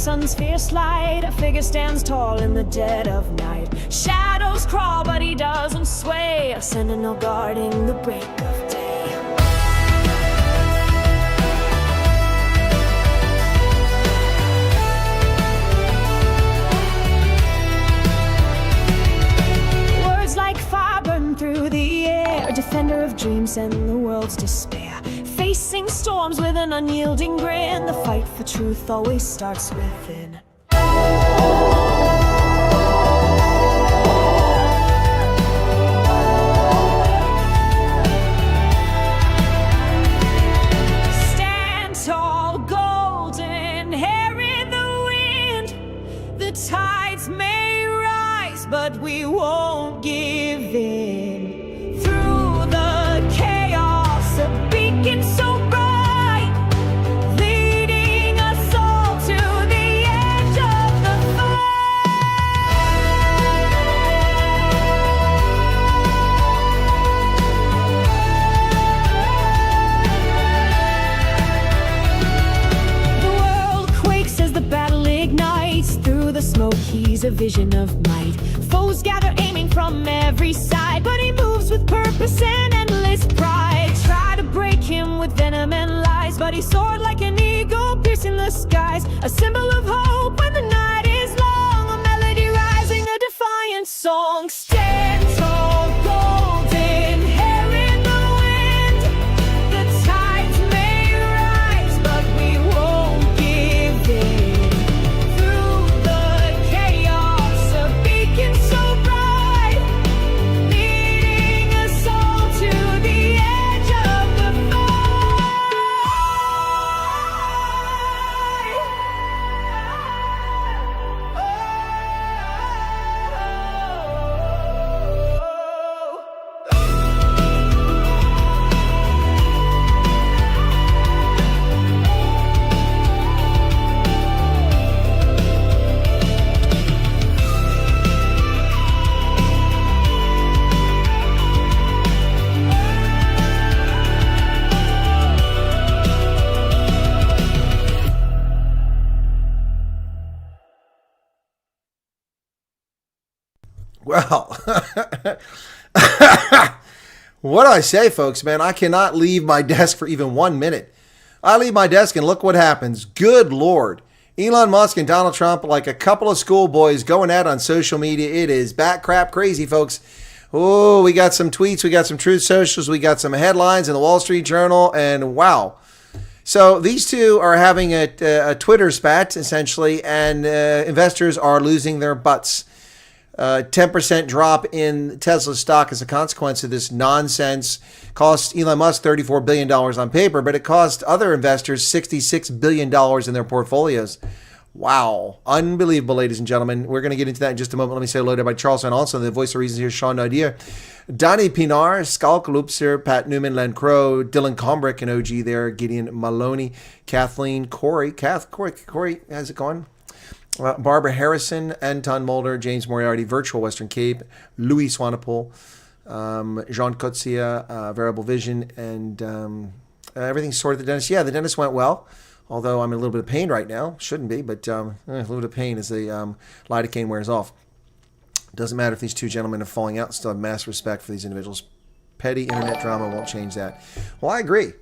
sun's fierce light, a figure stands tall in the dead of night. Shadows crawl, but he doesn't sway, a sentinel guarding the break of day. Words like fire burn through the air, a defender of dreams and the world's despair. Facing storms with an unyielding grin, the fight for truth always starts within. Stand tall, golden hair in the wind. The tides may rise, but we won't give in. Through the chaos, a beacon so bright, leading us all to the edge of the fight. The world quakes as the battle ignites. Through the smoke, he's a vision of might. Foes gather aiming from every side, but he moves with purpose and endless pride. Try to break him with venom and lies, but he soared like an eagle, piercing the skies. A symbol of hope when the night is long, a melody rising, a defiant song. Stand tall, golden hair in the wind. The tides may rise, but we won't give in. Through the chaos, a beacon so bright, leading us all to the edge of the Well, what do I say, folks, man? I cannot leave my desk for even 1 minute. I leave my desk and look what happens. Good Lord. Elon Musk and Donald Trump, like a couple of schoolboys going at on social media. It is bat crap crazy, folks. Oh, we got some tweets. We got some Truth Socials. We got some headlines in the Wall Street Journal. And wow. So these two are having a Twitter spat, essentially, and investors are losing their butts. 10% drop in Tesla stock as a consequence of this nonsense. Cost Elon Musk $34 billion on paper, but it cost other investors $66 billion in their portfolios. Wow. Unbelievable, ladies and gentlemen. We're going to get into that in just a moment. Let me say hello to everybody. Charles and also the voice of reason here, Sean Nadir, Donnie Pinar, Skalk Lupser, Pat Newman, Len Crow, Dylan Combrick, an OG there, Gideon Maloney, Kathleen, Corey, how's it going? Barbara Harrison, Anton Mulder, James Moriarty, Virtual Western Cape, Louis Swanepoel, Jean Kotsia, Variable Vision, and everything's sorted at the dentist. Yeah, the dentist went well, although I'm in a little bit of pain right now. Shouldn't be, but a little bit of pain as the lidocaine wears off. Doesn't matter if these two gentlemen are falling out. Still have mass respect for these individuals. Petty internet drama won't change that. Well, I agree.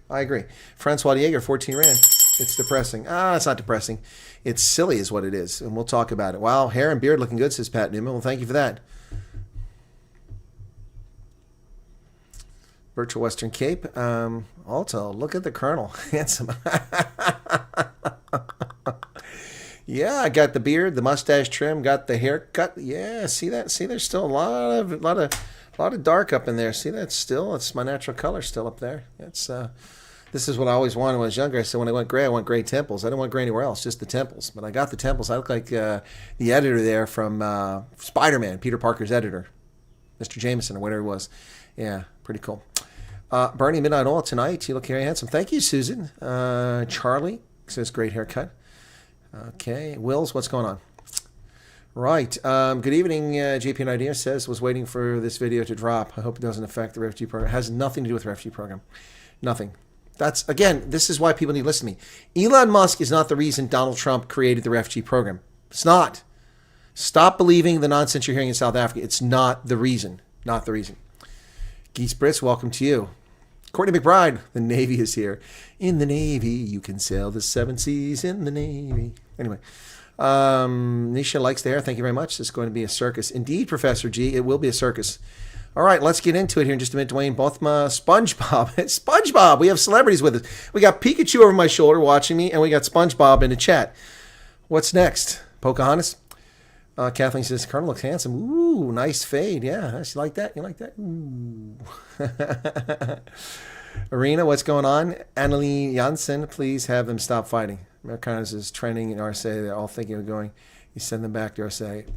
Francois Diego, 14 Rand. It's depressing. It's not depressing. It's silly is what it is, and we'll talk about it. Wow, hair and beard looking good, says Pat Newman. Well, thank you for that. Virtual Western Cape. Also, look at the Colonel. Handsome. Yeah, I got the beard, the mustache trim, got the haircut. Yeah, see that? See, there's still a lot of dark up in there. See that? Still, it's my natural color still up there. It's This is what I always wanted when I was younger. I said when I went gray, I want gray temples. I didn't want gray anywhere else, just the temples. But I got the temples. I look like the editor there from Spider-Man, Peter Parker's editor, Mr. Jameson or whatever it was. Yeah, pretty cool. Bernie, Midnight Oil tonight. You look very handsome. Thank you, Susan. Charlie says great haircut. Okay. Wills, what's going on? Right. Good evening. JP and Idea says, was waiting for this video to drop. I hope it doesn't affect the refugee program. It has nothing to do with the refugee program. Nothing. That's, again, this is why people need to listen to me. Elon Musk is not the reason Donald Trump created the refugee program. It's not. Stop believing the nonsense you're hearing in South Africa. It's not the reason. Not the reason. Geese Brits, welcome to you. Courtney McBride, the Navy is here. In the Navy, you can sail the 7 seas in the Navy. Anyway, Nisha likes the hair. Thank you very much. It's going to be a circus. Indeed, Professor G, it will be a circus. All right, let's get into it here in just a minute. Dwayne Bothma, SpongeBob. SpongeBob, we have celebrities with us. We got Pikachu over my shoulder watching me, and we got SpongeBob in the chat. What's next? Pocahontas? Kathleen says, Colonel looks handsome. Ooh, nice fade. Yeah, you like that? You like that? Ooh. Arena, what's going on? Annalie Janssen, please have them stop fighting. Americaners is trending in RSA. They're all thinking of going. You send them back to RSA.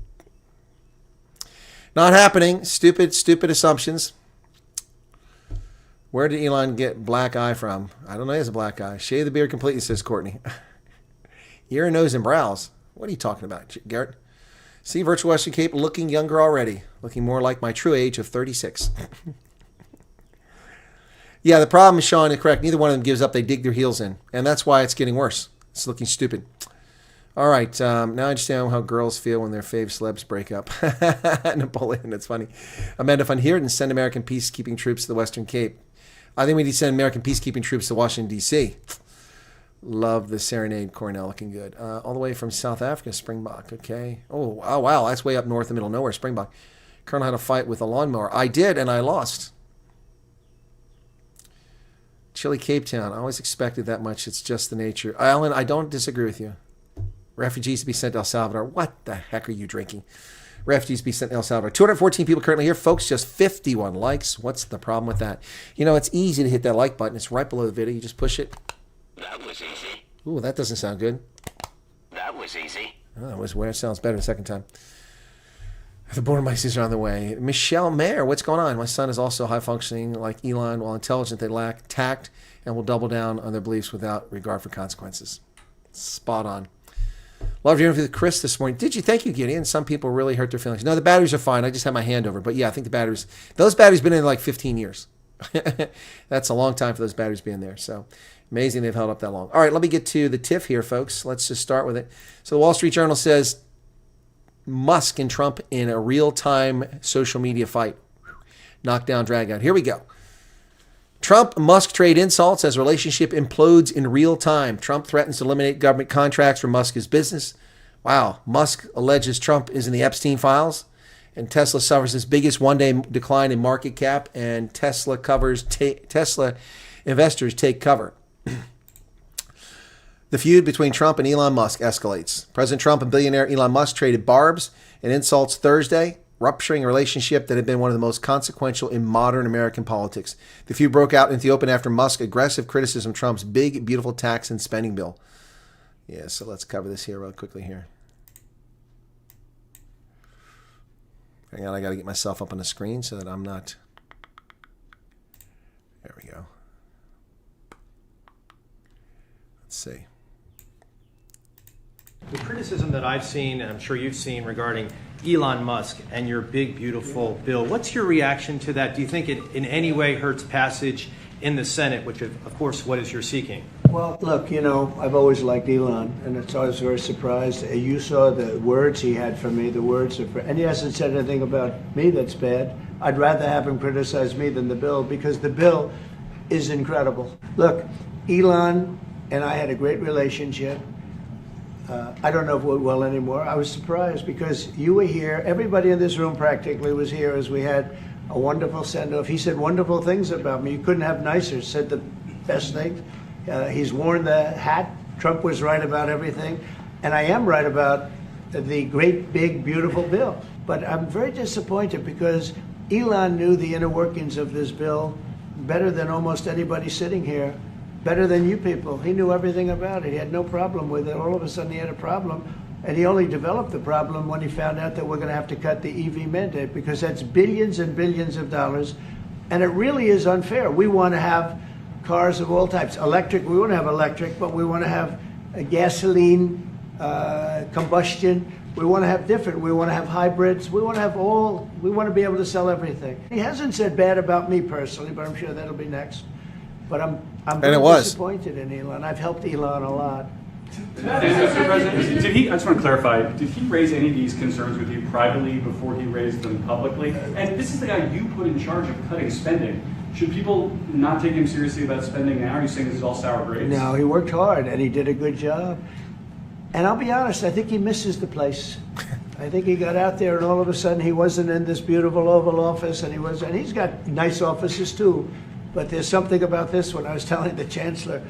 Not happening. Stupid assumptions. Where did Elon get black eye from? I don't know. He has a black eye. Shave the beard completely, says Courtney. Ear, nose, and brows. What are you talking about, Garrett? See, Virtual Western Cape looking younger already. Looking more like my true age of 36. Yeah, the problem is, Sean, is correct. Neither one of them gives up. They dig their heels in. And that's why it's getting worse. It's looking stupid. All right. Now I understand how girls feel when their fave celebs break up. Napoleon, that's funny. Amanda Van Heerden, send American peacekeeping troops to the Western Cape. I think we need to send American peacekeeping troops to Washington, D.C. Love the serenade, Cornell, looking good. All the way from South Africa, Springbok. Okay. Oh, wow. That's way up north, the middle of nowhere, Springbok. Colonel had a fight with a lawnmower. I did, and I lost. Chile, Cape Town. I always expected that much. It's just the nature. Alan, I don't disagree with you. Refugees to be sent to El Salvador. What the heck are you drinking? Refugees to be sent to El Salvador. 214 people currently here. Folks, just 51 likes. What's the problem with that? You know, it's easy to hit that like button. It's right below the video. You just push it. That was easy. Ooh, that doesn't sound good. That was easy. Oh, that was where it sounds better the second time. The border mice are on the way. Michelle Mayer, what's going on? My son is also high functioning like Elon. While intelligent, they lack tact and will double down on their beliefs without regard for consequences. Spot on. Loved your interview with Chris this morning. Did you? Thank you, Gideon. Some people really hurt their feelings. No, the batteries are fine. I just had my hand over. But yeah, I think those batteries been in like 15 years. That's a long time for those batteries being there. So amazing they've held up that long. All right, let me get to the TIFF here, folks. Let's just start with it. So the Wall Street Journal says Musk and Trump in a real-time social media fight. Knockdown, drag out. Here we go. Trump-Musk trade insults as relationship implodes in real time. Trump threatens to eliminate government contracts for Musk's business. Wow. Musk alleges Trump is in the Epstein files. And Tesla suffers its biggest one-day decline in market cap. And Tesla investors take cover. The feud between Trump and Elon Musk escalates. President Trump and billionaire Elon Musk traded barbs and insults Thursday, rupturing a relationship that had been one of the most consequential in modern American politics. The feud broke out into the open after Musk's aggressive criticism of Trump's big, beautiful tax and spending bill. Yeah, so let's cover this here real quickly here. Hang on, I got to get myself up on the screen so that I'm not... There we go. Let's see. The criticism that I've seen, and I'm sure you've seen, regarding Elon Musk and your big, beautiful bill, what's your reaction to that? Do you think it in any way hurts passage in the Senate, which, of course, what is you're seeking? Well, look, you know, I've always liked Elon, and it's always very surprised. You saw the words he had for me, the words of, and he hasn't said anything about me that's bad. I'd rather have him criticize me than the bill, because the bill is incredible. Look, Elon and I had a great relationship. I don't know if we're well anymore. I was surprised because you were here. Everybody in this room practically was here as we had a wonderful send-off. He said wonderful things about me. You couldn't have nicer. Said the best things. He's worn the hat. Trump was right about everything. And I am right about the great, big, beautiful bill. But I'm very disappointed because Elon knew the inner workings of this bill better than almost anybody sitting here. Better than you people. He knew everything about it. He had no problem with it. All of a sudden he had a problem. And he only developed the problem when he found out that we're going to have to cut the EV mandate, because that's billions and billions of dollars. And it really is unfair. We want to have cars of all types. Electric, we want to have electric, but we want to have a gasoline, combustion. We want to have different. We want to have hybrids. We want to have we want to be able to sell everything. He hasn't said bad about me personally, but I'm sure that'll be next. But I'm And very it was. disappointed in Elon. I've helped Elon a lot. Mr. President, did he, I just want to clarify, did he raise any of these concerns with you privately before he raised them publicly? And this is the guy you put in charge of cutting spending. Should people not take him seriously about spending now? Are you saying this is all sour grapes? No, he worked hard and he did a good job. And I'll be honest, I think he misses the place. I think he got out there and all of a sudden he wasn't in this beautiful Oval Office, and he's got nice offices too. But there's something about this one. I was telling the Chancellor,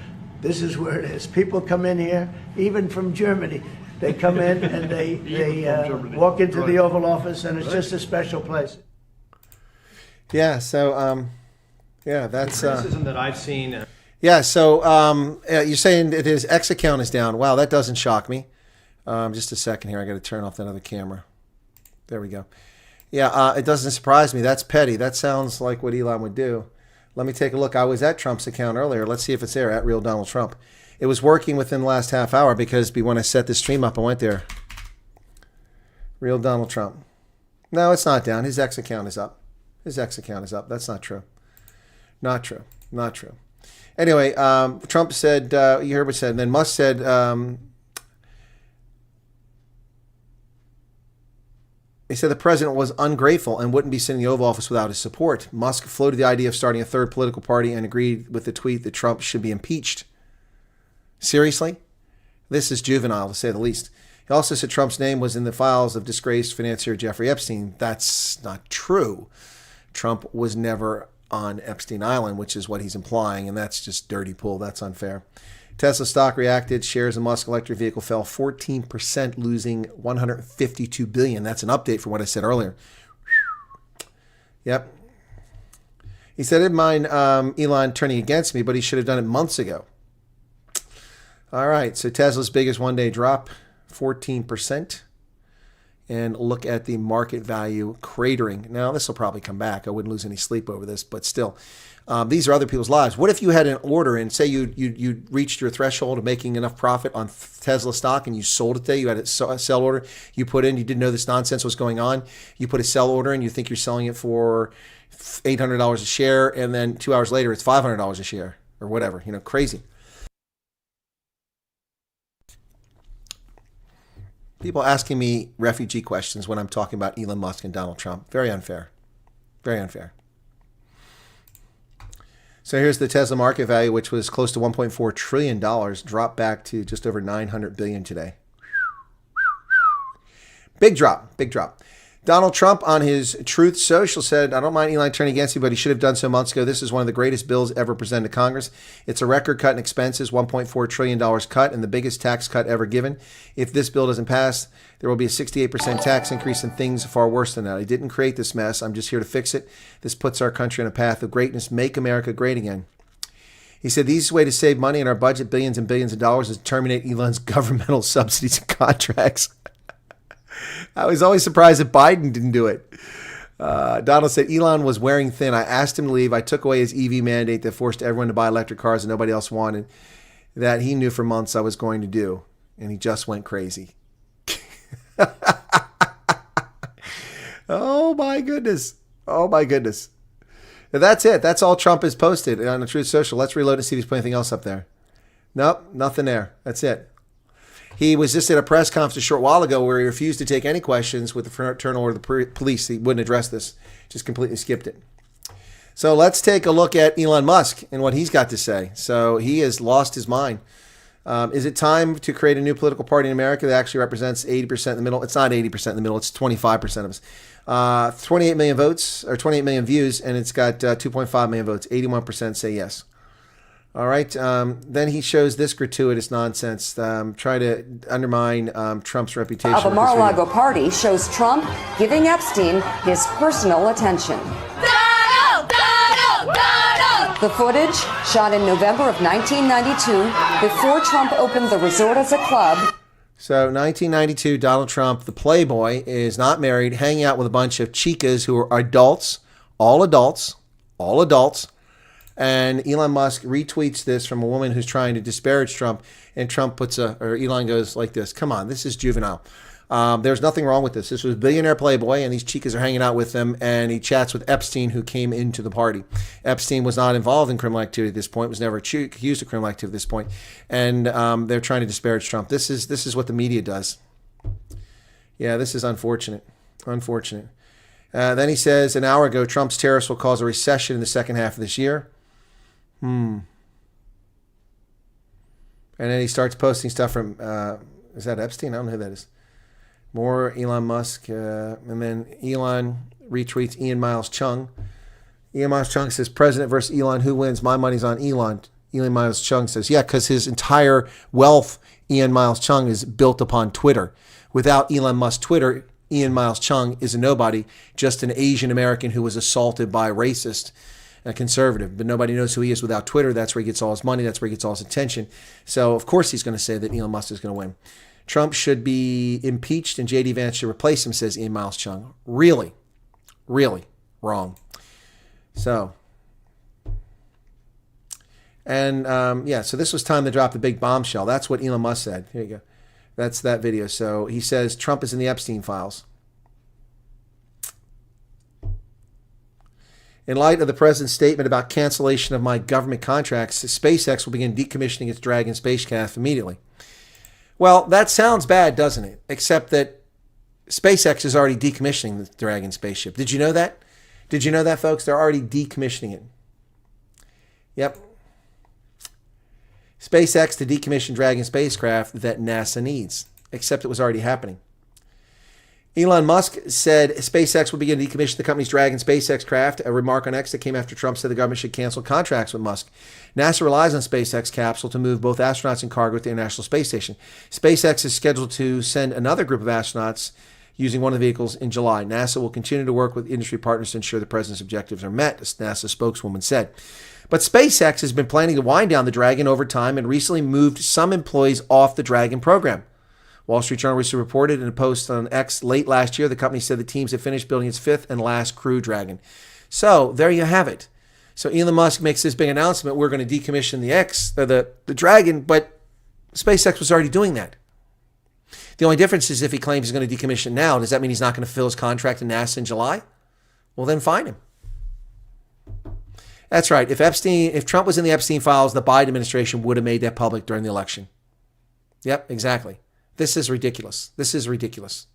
this is where it is. People come in here, even from Germany. They come in and they walk into the Oval Office, and it's just a special place. Yeah. So, yeah, that's. Criticism that I've seen. Yeah. So, you're saying that his X account is down. Wow, that doesn't shock me. Just a second here. I got to turn off that other camera. There we go. Yeah, it doesn't surprise me. That's petty. That sounds like what Elon would do. Let me take a look. I was at Trump's account earlier. Let's see if it's there, at Real Donald Trump. It was working within the last half hour because when I set this stream up, I went there. Real Donald Trump. No, it's not down. His X account is up. His X account is up. That's not true. Not true. Not true. Anyway, Trump said, you heard what he said, and then Musk said, he said the president was ungrateful and wouldn't be sitting in the Oval Office without his support. Musk floated the idea of starting a third political party and agreed with the tweet that Trump should be impeached. Seriously? This is juvenile, to say the least. He also said Trump's name was in the files of disgraced financier Jeffrey Epstein. That's not true. Trump was never on Epstein Island, which is what he's implying, and that's just dirty pool. That's unfair. Tesla stock reacted. Shares of Musk electric vehicle fell 14%, losing $152 billion. That's an update from what I said earlier. Yep. He said, I didn't mind Elon turning against me, but he should have done it months ago. All right. So Tesla's biggest one-day drop, 14%. And look at the market value cratering. Now, this will probably come back. I wouldn't lose any sleep over this, but still. These are other people's lives. What if you had an order and say you reached your threshold of making enough profit on Tesla stock and you sold it there? You had a sell order you put in. You didn't know this nonsense was going on. You put a sell order in. You think you're selling it for $800 a share, and then 2 hours later it's $500 a share or whatever. You know, crazy. People asking me refugee questions when I'm talking about Elon Musk and Donald Trump. Very unfair. Very unfair. So here's the Tesla market value, which was close to $1.4 trillion, dropped back to just over $900 billion today. Big drop, big drop. Donald Trump on his Truth Social said, I don't mind Elon turning against me, but he should have done so months ago. This is one of the greatest bills ever presented to Congress. It's a record cut in expenses, $1.4 trillion cut, and the biggest tax cut ever given. If this bill doesn't pass, there will be a 68% tax increase and things far worse than that. I didn't create this mess. I'm just here to fix it. This puts our country on a path of greatness. Make America great again. He said the easiest way to save money in our budget, billions and billions of dollars, is to terminate Elon's governmental subsidies and contracts. I was always surprised that Biden didn't do it. Donald said Elon was wearing thin. I asked him to leave. I took away his EV mandate that forced everyone to buy electric cars and nobody else wanted. That he knew for months I was going to do. And he just went crazy. Oh, my goodness. Oh, my goodness. That's it. That's all Trump has posted on the Truth Social. Let's reload and see if he's put anything else up there. Nope, nothing there. That's it. He was just at a press conference a short while ago where he refused to take any questions with the fraternal order of the police. He wouldn't address this. Just completely skipped it. So let's take a look at Elon Musk and what he's got to say. So he has lost his mind. Is it time to create a new political party in America that actually represents 80% in the middle? It's not 80% in the middle. It's 25% of us. 28 million votes or 28 million views, and it's got 2.5 million votes. 81% say yes. All right. Then he shows this gratuitous nonsense, try to undermine Trump's reputation. Of a Mar-a-Lago party shows Trump giving Epstein his personal attention. Donald! Donald! Donald! The footage, shot in November of 1992, before Trump opened the resort as a club. So 1992, Donald Trump, the playboy, is not married, hanging out with a bunch of chicas who are adults, all adults, all adults. And Elon Musk retweets this from a woman who's trying to disparage Trump. And Trump puts or Elon goes like this, come on, this is juvenile. There's nothing wrong with this. This was a billionaire playboy, and these chicas are hanging out with him, and he chats with Epstein, who came into the party. Epstein was not involved in criminal activity at this point, was never accused of criminal activity at this point, and they're trying to disparage Trump. This is what the media does. Yeah, this is unfortunate. Unfortunate. Then he says, an hour ago, Trump's tariffs will cause a recession in the second half of this year. And then he starts posting stuff from, is that Epstein? I don't know who that is. More Elon Musk. And then Elon retweets Ian Miles Chung. Ian Miles Chung says, President versus Elon, who wins? My money's on Elon. Ian Miles Chung says, yeah, because his entire wealth, Ian Miles Chung, is built upon Twitter. Without Elon Musk Twitter, Ian Miles Chung is a nobody, just an Asian American who was assaulted by a racist, a conservative. But nobody knows who he is without Twitter. That's where he gets all his money. That's where he gets all his attention. So, of course, he's going to say that Elon Musk is going to win. Trump should be impeached and J.D. Vance should replace him, says Ian Miles Chung. Really? Really? Wrong. So, and yeah, so this was time to drop the big bombshell. That's what Elon Musk said. Here you go. That's that video. So he says Trump is in the Epstein files. In light of the president's statement about cancellation of my government contracts, SpaceX will begin decommissioning its Dragon spacecraft immediately. Well, that sounds bad, doesn't it? Except that SpaceX is already decommissioning the Dragon spaceship. Did you know that? Did you know that, folks? They're already decommissioning it. Yep. SpaceX to decommission Dragon spacecraft that NASA needs, except it was already happening. Elon Musk said SpaceX will begin to decommission the company's Dragon SpaceX craft, a remark on X that came after Trump said the government should cancel contracts with Musk. NASA relies on SpaceX capsule to move both astronauts and cargo to the International Space Station. SpaceX is scheduled to send another group of astronauts using one of the vehicles in July. NASA will continue to work with industry partners to ensure the president's objectives are met, as NASA spokeswoman said. But SpaceX has been planning to wind down the Dragon over time and recently moved some employees off the Dragon program. Wall Street Journal recently reported in a post on X late last year, the company said the teams had finished building its fifth and last Crew Dragon. So there you have it. So Elon Musk makes this big announcement, we're going to decommission the Dragon, but SpaceX was already doing that. The only difference is if he claims he's going to decommission now, does that mean he's not going to fill his contract in NASA in July? Well, then fine him. That's right. If Trump was in the Epstein files, the Biden administration would have made that public during the election. Yep, exactly. This is ridiculous. This is ridiculous.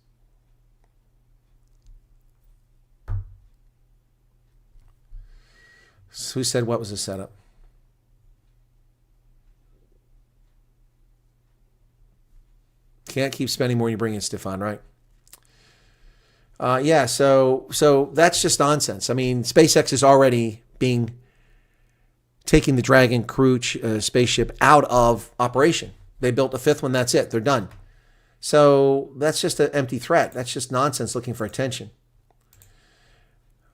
So who said what was the setup? Can't keep spending more than you bring in, Stefan, right? Yeah, so that's just nonsense. I mean, SpaceX is already taking the Dragon Crew spaceship out of operation. They built a fifth one. That's it. They're done. So that's just an empty threat. That's just nonsense looking for attention.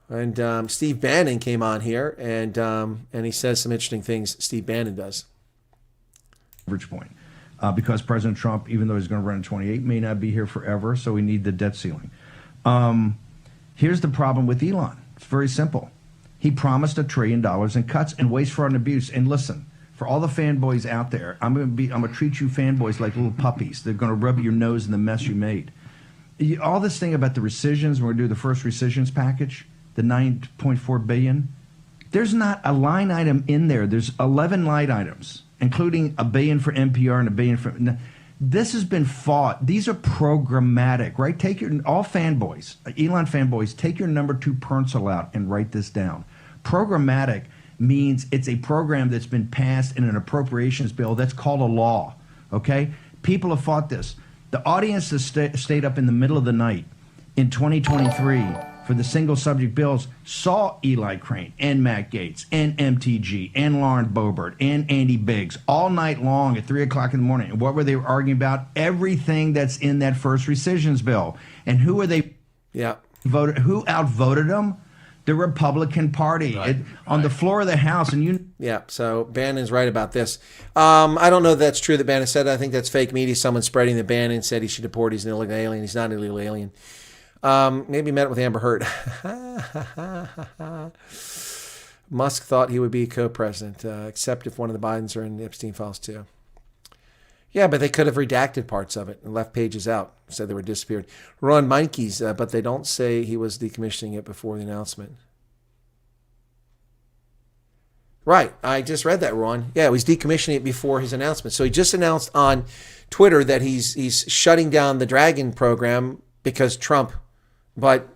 And Steve Bannon came on here, and he says some interesting things. Steve Bannon does. Average point. Because President Trump, even though he's going to run in 28, may not be here forever, so we need the debt ceiling. Here's the problem with Elon. It's very simple. He promised $1 trillion in cuts and waste, fraud, and abuse. And listen, for all the fanboys out there, I'm gonna treat you fanboys like little puppies. They're gonna rub your nose in the mess you made. All this thing about the rescissions, we're gonna do the first rescissions package, the $9.4 billion. There's not a line item in there. There's 11 line items, including $1 billion for NPR and $1 billion for. This has been fought. These are programmatic, right? All fanboys, Elon fanboys, take your number 2 pencil out and write this down. Programmatic means it's a program that's been passed in an appropriations bill that's called a law, okay? People have fought this. The audience that stayed up in the middle of the night in 2023 for the single subject bills saw Eli Crane and Matt Gaetz and MTG and Lauren Boebert and Andy Biggs all night long at 3 o'clock in the morning. And what were they arguing about? Everything that's in that first rescissions bill. And who are they? Yeah. Who outvoted them? The Republican Party on the floor of the House. And yeah, so Bannon's right about this. I don't know if that's true that Bannon said. I think that's fake media. Someone spreading that Bannon said he should deport. He's an illegal alien. He's not an illegal alien. Maybe met with Amber Heard. Musk thought he would be co-president, except if one of the Bidens are in the Epstein files too. Yeah, but they could have redacted parts of it and left pages out, said they were disappeared. Ron Meinke's, but they don't say he was decommissioning it before the announcement. Right, I just read that, Ron. Yeah, he was decommissioning it before his announcement. So he just announced on Twitter that he's shutting down the Dragon program because Trump. But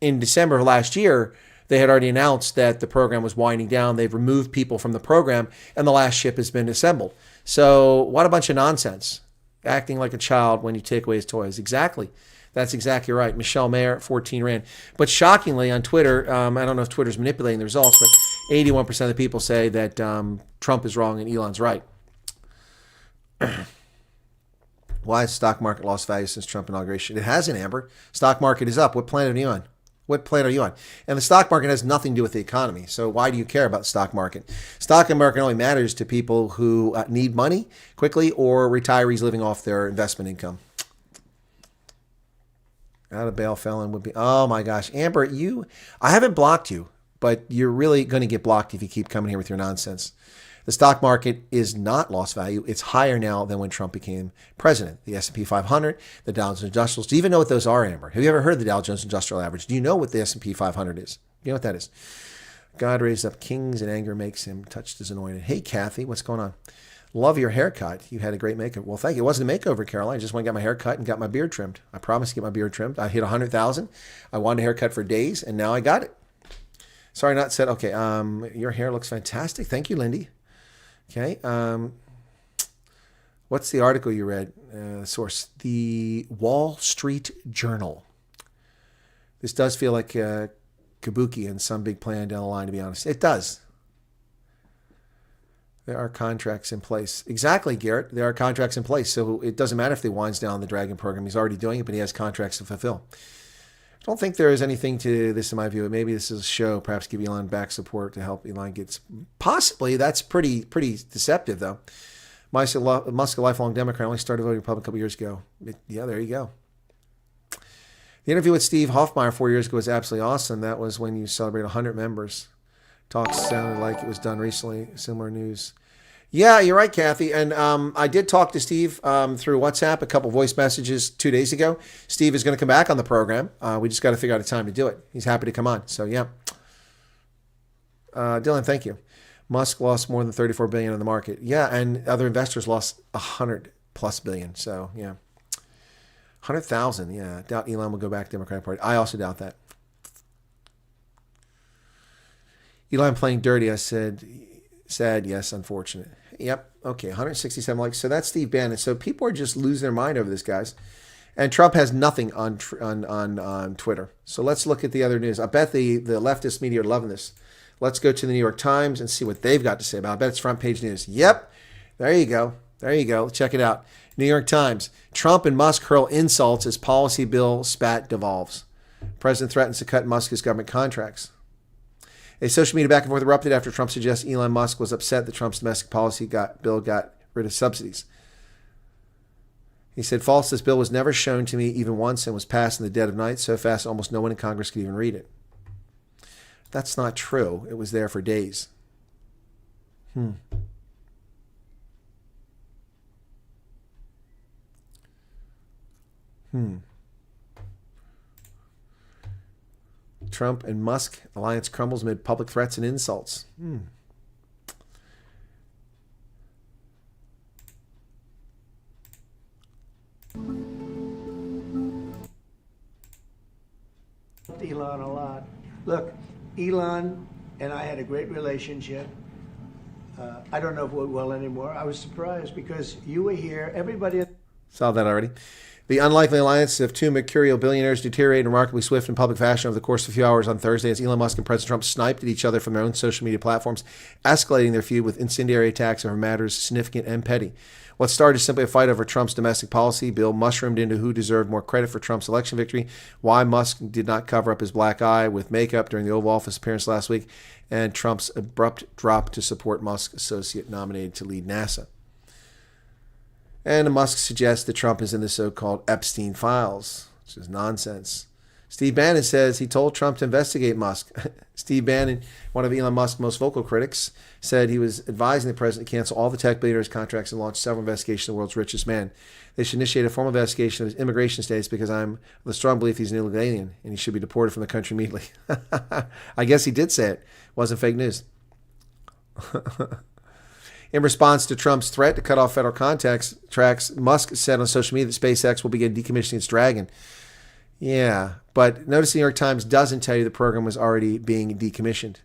in December of last year, they had already announced that the program was winding down. They've removed people from the program, and the last ship has been assembled. So what a bunch of nonsense. Acting like a child when you take away his toys. Exactly. That's exactly right. Michelle Mayer, 14 Rand. But shockingly on Twitter, I don't know if Twitter's manipulating the results, but 81% of the people say that Trump is wrong and Elon's right. Why has the stock market lost value since Trump inauguration? It hasn't, Amber. Stock market is up. What planet are you on? What planet are you on? And the stock market has nothing to do with the economy. So why do you care about the stock market? Stock market only matters to people who need money quickly or retirees living off their investment income. Out of bail felon would be, oh my gosh. Amber, I haven't blocked you, but you're really going to get blocked if you keep coming here with your nonsense. The stock market is not lost value. It's higher now than when Trump became president. The S&P 500, the Dow Jones Industrials. Do you even know what those are, Amber? Have you ever heard of the Dow Jones Industrial Average? Do you know what the S&P 500 is? You know what that is? God raised up kings and anger makes him touched his anointed. Hey, Kathy, what's going on? Love your haircut. You had a great makeup. Well, thank you. It wasn't a makeover, Caroline. I just went and got my hair cut and got my beard trimmed. I promised to get my beard trimmed. I hit 100,000. I wanted a haircut for days, and now I got it. Sorry, not said. Okay, your hair looks fantastic. Thank you, Lindy. Okay. What's the article you read? Source, the Wall Street Journal. This does feel like kabuki and some big plan down the line, to be honest. It does. There are contracts in place. Exactly, Garrett. There are contracts in place. So it doesn't matter if they winds down the Dragon program. He's already doing it, but he has contracts to fulfill. I don't think there is anything to this in my view. Maybe this is a show, perhaps give Elon back support to help Elon get... Possibly. That's pretty deceptive, though. Musk, a lifelong Democrat, only started voting Republican a couple years ago. Yeah, there you go. The interview with Steve Hoffmeyer 4 years ago was absolutely awesome. That was when you celebrated 100 members. Talk sounded like it was done recently. Similar news. Yeah, you're right, Kathy. And I did talk to Steve through WhatsApp, a couple voice messages 2 days ago. Steve is going to come back on the program. We just got to figure out a time to do it. He's happy to come on. So, yeah. Dylan, thank you. Musk lost more than $34 billion in the market. Yeah, and other investors lost $100+ billion. So, yeah. 100,000, yeah. Doubt Elon will go back to the Democratic Party. I also doubt that. Elon playing dirty, I said, sad, yes, unfortunate. Yep, okay, 167 likes. So that's Steve Bannon. So people are just losing their mind over this, guys. And Trump has nothing on Twitter. So let's look at the other news. I bet the leftist media are loving this. Let's go to the New York Times and see what they've got to say about it. I bet it's front page news. Yep, there you go. There you go. Check it out. New York Times. Trump and Musk hurl insults as policy bill spat devolves. President threatens to cut Musk's government contracts. A social media back and forth erupted after Trump suggests Elon Musk was upset that Trump's domestic policy bill got rid of subsidies. He said, false, this bill was never shown to me even once and was passed in the dead of night so fast almost no one in Congress could even read it. That's not true. It was there for days. Trump and Musk alliance crumbles amid public threats and insults. Elon a lot. Look, Elon and I had a great relationship. I don't know if we're well anymore. I was surprised because you were here. Everybody saw that already. The unlikely alliance of two mercurial billionaires deteriorated remarkably swift in public fashion over the course of a few hours on Thursday as Elon Musk and President Trump sniped at each other from their own social media platforms, escalating their feud with incendiary attacks over matters significant and petty. What started as simply a fight over Trump's domestic policy bill mushroomed into who deserved more credit for Trump's election victory, why Musk did not cover up his black eye with makeup during the Oval Office appearance last week, and Trump's abrupt drop to support Musk's associate nominated to lead NASA. And Musk suggests that Trump is in the so-called Epstein files, which is nonsense. Steve Bannon says he told Trump to investigate Musk. Steve Bannon, one of Elon Musk's most vocal critics, said he was advising the president to cancel all the tech billionaires' contracts and launch several investigations of the world's richest man. They should initiate a formal investigation of his immigration status because I'm of the strong belief he's an illegal alien and he should be deported from the country immediately. I guess he did say it. Wasn't fake news. In response to Trump's threat to cut off federal contacts tracks, Musk said on social media that SpaceX will begin decommissioning its Dragon. Yeah, but notice the New York Times doesn't tell you the program was already being decommissioned.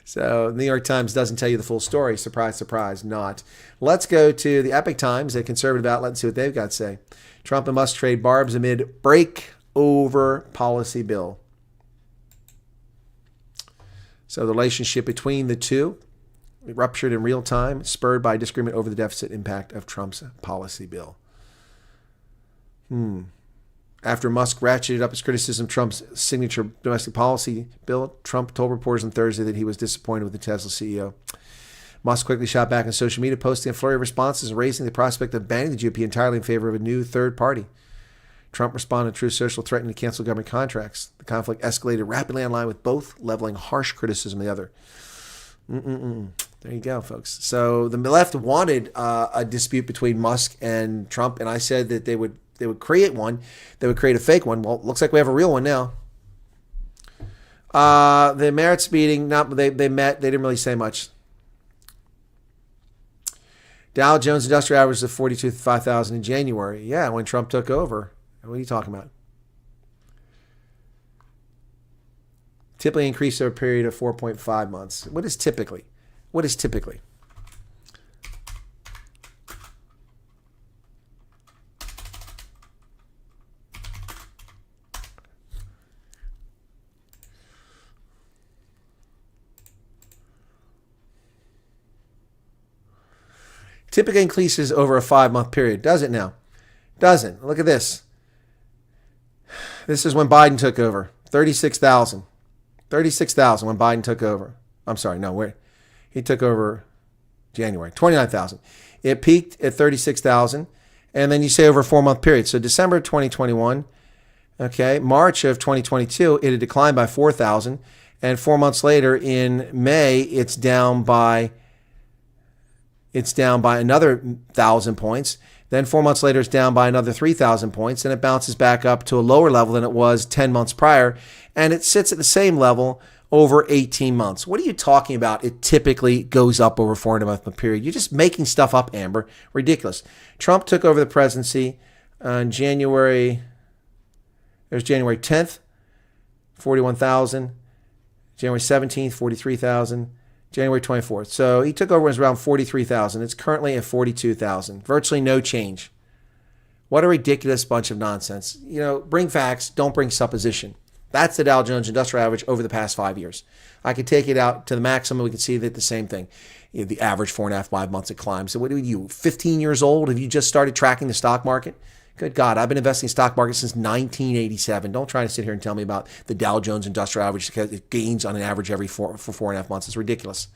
So the New York Times doesn't tell you the full story. Surprise, surprise, not. Let's go to the Epic Times, a conservative outlet, and see what they've got to say. Trump and Musk trade barbs amid break-over policy bill. So the relationship between the two ruptured in real time, spurred by disagreement over the deficit impact of Trump's policy bill. After Musk ratcheted up his criticism of Trump's signature domestic policy bill, Trump told reporters on Thursday that he was disappointed with the Tesla CEO. Musk quickly shot back on social media, posting a flurry of responses and raising the prospect of banning the GOP entirely in favor of a new third party. Trump responded to Truth Social, threatening to cancel government contracts. The conflict escalated rapidly online, with both leveling harsh criticism of the other. There you go, folks. So the left wanted a dispute between Musk and Trump, and I said that they would create one. They would create a fake one. Well, it looks like we have a real one now. The merits meeting, they met. They didn't really say much. Dow Jones Industrial Average of 42,500 in January. Yeah, when Trump took over. What are you talking about? Typically increased over a period of 4.5 months. What is typically? What is typically? Typically increases over a 5-month period. Does it now? Doesn't. Look at this. This is when Biden took over. 36,000. 36,000 when Biden took over. I'm sorry, no, wait. He took over January. 29,000. It peaked at 36,000. And then you say over a 4-month period. So December 2021, okay, March of 2022, it had declined by 4,000. And 4 months later in May, it's down by another 1,000 points. Then 4 months later, it's down by another 3,000 points. Then it bounces back up to a lower level than it was 10 months prior. And it sits at the same level over 18 months. What are you talking about? It typically goes up over 4.5-month period. You're just making stuff up, Amber. Ridiculous. Trump took over the presidency on January 10th, 41,000. January 17th, 43,000. January 24th. So he took over when it was around 43,000. It's currently at 42,000. Virtually no change. What a ridiculous bunch of nonsense. You know, bring facts, don't bring supposition. That's the Dow Jones Industrial Average over the past 5 years. I could take it out to the maximum. We can see that the same thing. You know, the average 4.5, 5 months it climbs. So what are you, 15 years old? Have you just started tracking the stock market? Good God, I've been investing in stock market since 1987. Don't try to sit here and tell me about the Dow Jones Industrial Average because it gains on an average every for 4.5 months. It's ridiculous.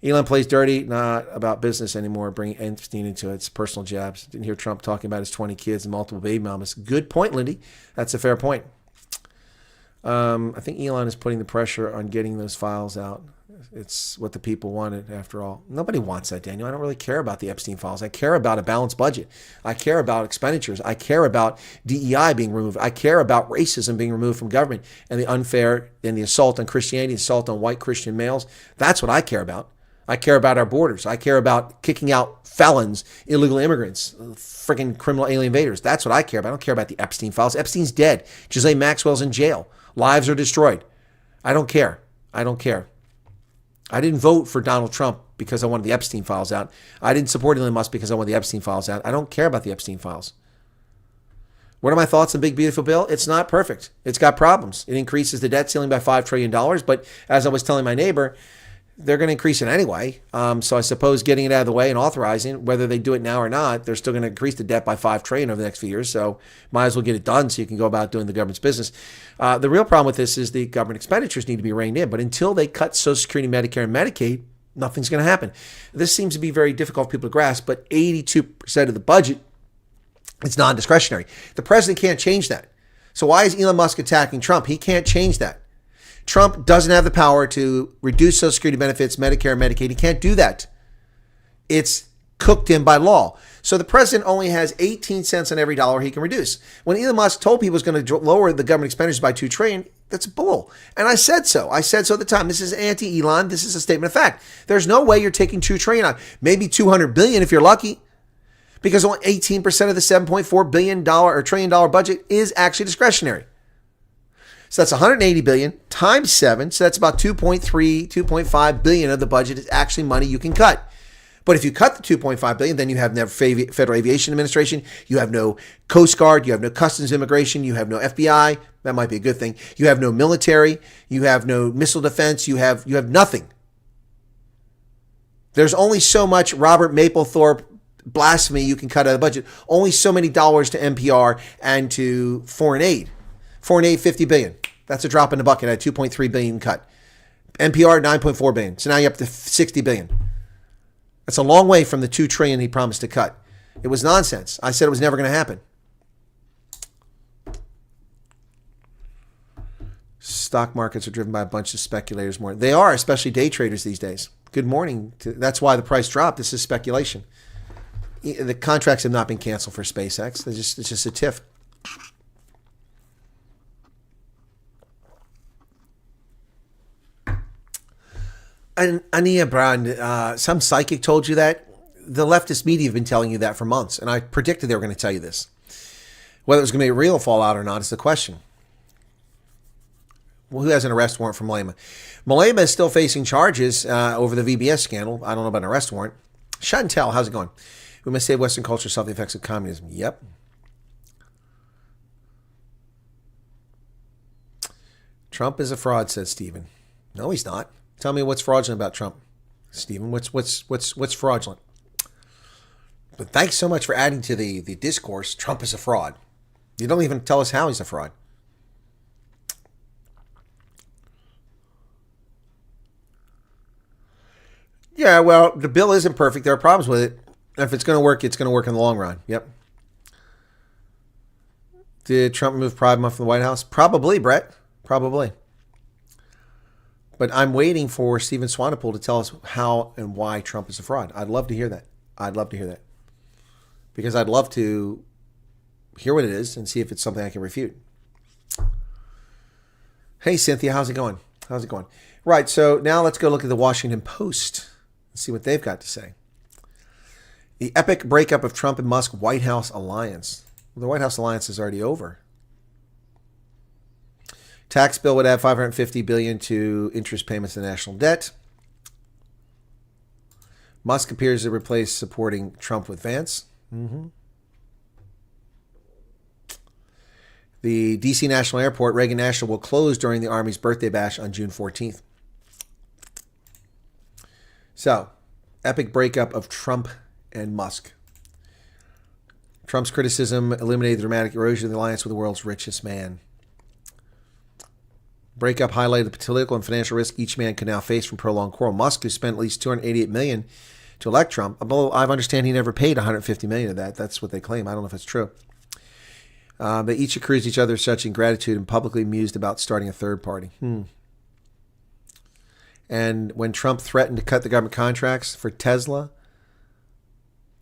Elon plays dirty, not about business anymore, bringing Epstein into it. It's personal jabs. Didn't hear Trump talking about his 20 kids and multiple baby mamas. Good point, Lindy. That's a fair point. I think Elon is putting the pressure on getting those files out. It's what the people wanted, after all. Nobody wants that, Daniel. I don't really care about the Epstein files. I care about a balanced budget. I care about expenditures. I care about DEI being removed. I care about racism being removed from government and the unfair and the assault on Christianity, assault on white Christian males. That's what I care about. I care about our borders. I care about kicking out felons, illegal immigrants, freaking criminal alien invaders. That's what I care about. I don't care about the Epstein files. Epstein's dead. Ghislaine Maxwell's in jail. Lives are destroyed. I don't care. I don't care. I didn't vote for Donald Trump because I wanted the Epstein files out. I didn't support Elon Musk because I wanted the Epstein files out. I don't care about the Epstein files. What are my thoughts on Big Beautiful Bill? It's not perfect. It's got problems. It increases the debt ceiling by $5 trillion. But as I was telling my neighbor, they're going to increase it anyway. So I suppose getting it out of the way and authorizing, whether they do it now or not, they're still going to increase the debt by $5 trillion over the next few years. So might as well get it done so you can go about doing the government's business. The real problem with this is the government expenditures need to be reined in. But until they cut Social Security, Medicare, and Medicaid, Nothing's going to happen. This seems to be very difficult for people to grasp, but 82% of the budget is non-discretionary. The president can't change that. So why is Elon Musk attacking Trump? He can't change that. Trump doesn't have the power to reduce Social Security benefits, Medicare, Medicaid. He can't do that. It's cooked in by law. So the president only has 18 cents on every dollar he can reduce. When Elon Musk told people he was going to lower the government expenditures by $2 trillion, that's bull. And I said so. I said so at the time. This is anti-Elon. This is a statement of fact. There's no way you're taking $2 trillion out. Maybe $200 billion if you're lucky, because only 18% of the $7.4 billion or $1 trillion budget is actually discretionary. So that's 180 billion times 7. So that's about 2.3, 2.5 billion of the budget is actually money you can cut. But if you cut the 2.5 billion, then you have no Federal Aviation Administration, you have no Coast Guard, you have no Customs Immigration, you have no FBI. That might be a good thing. You have no military, you have no missile defense, you have nothing. There's only so much Robert Mapplethorpe blasphemy you can cut out of the budget. Only so many dollars to NPR and to foreign aid. Foreign aid, 50 billion. That's a drop in the bucket at 2.3 billion cut. NPR, 9.4 billion. So now you're up to 60 billion. That's a long way from the 2 trillion he promised to cut. It was nonsense. I said it was never going to happen. Stock markets are driven by a bunch of speculators more. They are, especially day traders these days. Good morning. That's why the price dropped. This is speculation. The contracts have not been canceled for SpaceX. It's just a tiff. And Ania Brand, some psychic told you that. The leftist media have been telling you that for months, and I predicted they were going to tell you this. Whether it was going to be a real fallout or not is the question. Well, who has an arrest warrant for Malema? Malema is still facing charges over the VBS scandal. I don't know about an arrest warrant. Chantel, how's it going? We must save Western culture, suffer the effects of communism. Yep. Trump is a fraud, says Stephen. No, he's not. Tell me what's fraudulent about Trump, Stephen. What's fraudulent? But thanks so much for adding to the discourse. Trump is a fraud. You don't even tell us how he's a fraud. Yeah, well, the bill isn't perfect. There are problems with it. If it's going to work, it's going to work in the long run. Yep. Did Trump remove Pride Month from the White House? Probably, Brett. Probably. But I'm waiting for Stephen Swanepoel to tell us how and why Trump is a fraud. I'd love to hear that. I'd love to hear that. Because I'd love to hear what it is and see if it's something I can refute. Hey, Cynthia, how's it going? How's it going? Right, so now let's go look at the Washington Post and see what they've got to say. The epic breakup of Trump and Musk White House alliance. Well, the White House alliance is already over. Tax bill would add $550 billion to interest payments to national debt. Musk appears to replace supporting Trump with Vance. The D.C. National Airport, Reagan National, will close during the Army's birthday bash on June 14th. So, epic breakup of Trump and Musk. Trump's criticism eliminated the dramatic erosion of the alliance with the world's richest man. Breakup highlighted the political and financial risk each man could now face from prolonged quarrel. Musk, who spent at least $288 million to elect Trump, although I understand he never paid $150 million of that. That's what they claim. I don't know if it's true. They each accused each other of such ingratitude and publicly mused about starting a third party. And when Trump threatened to cut the government contracts for Tesla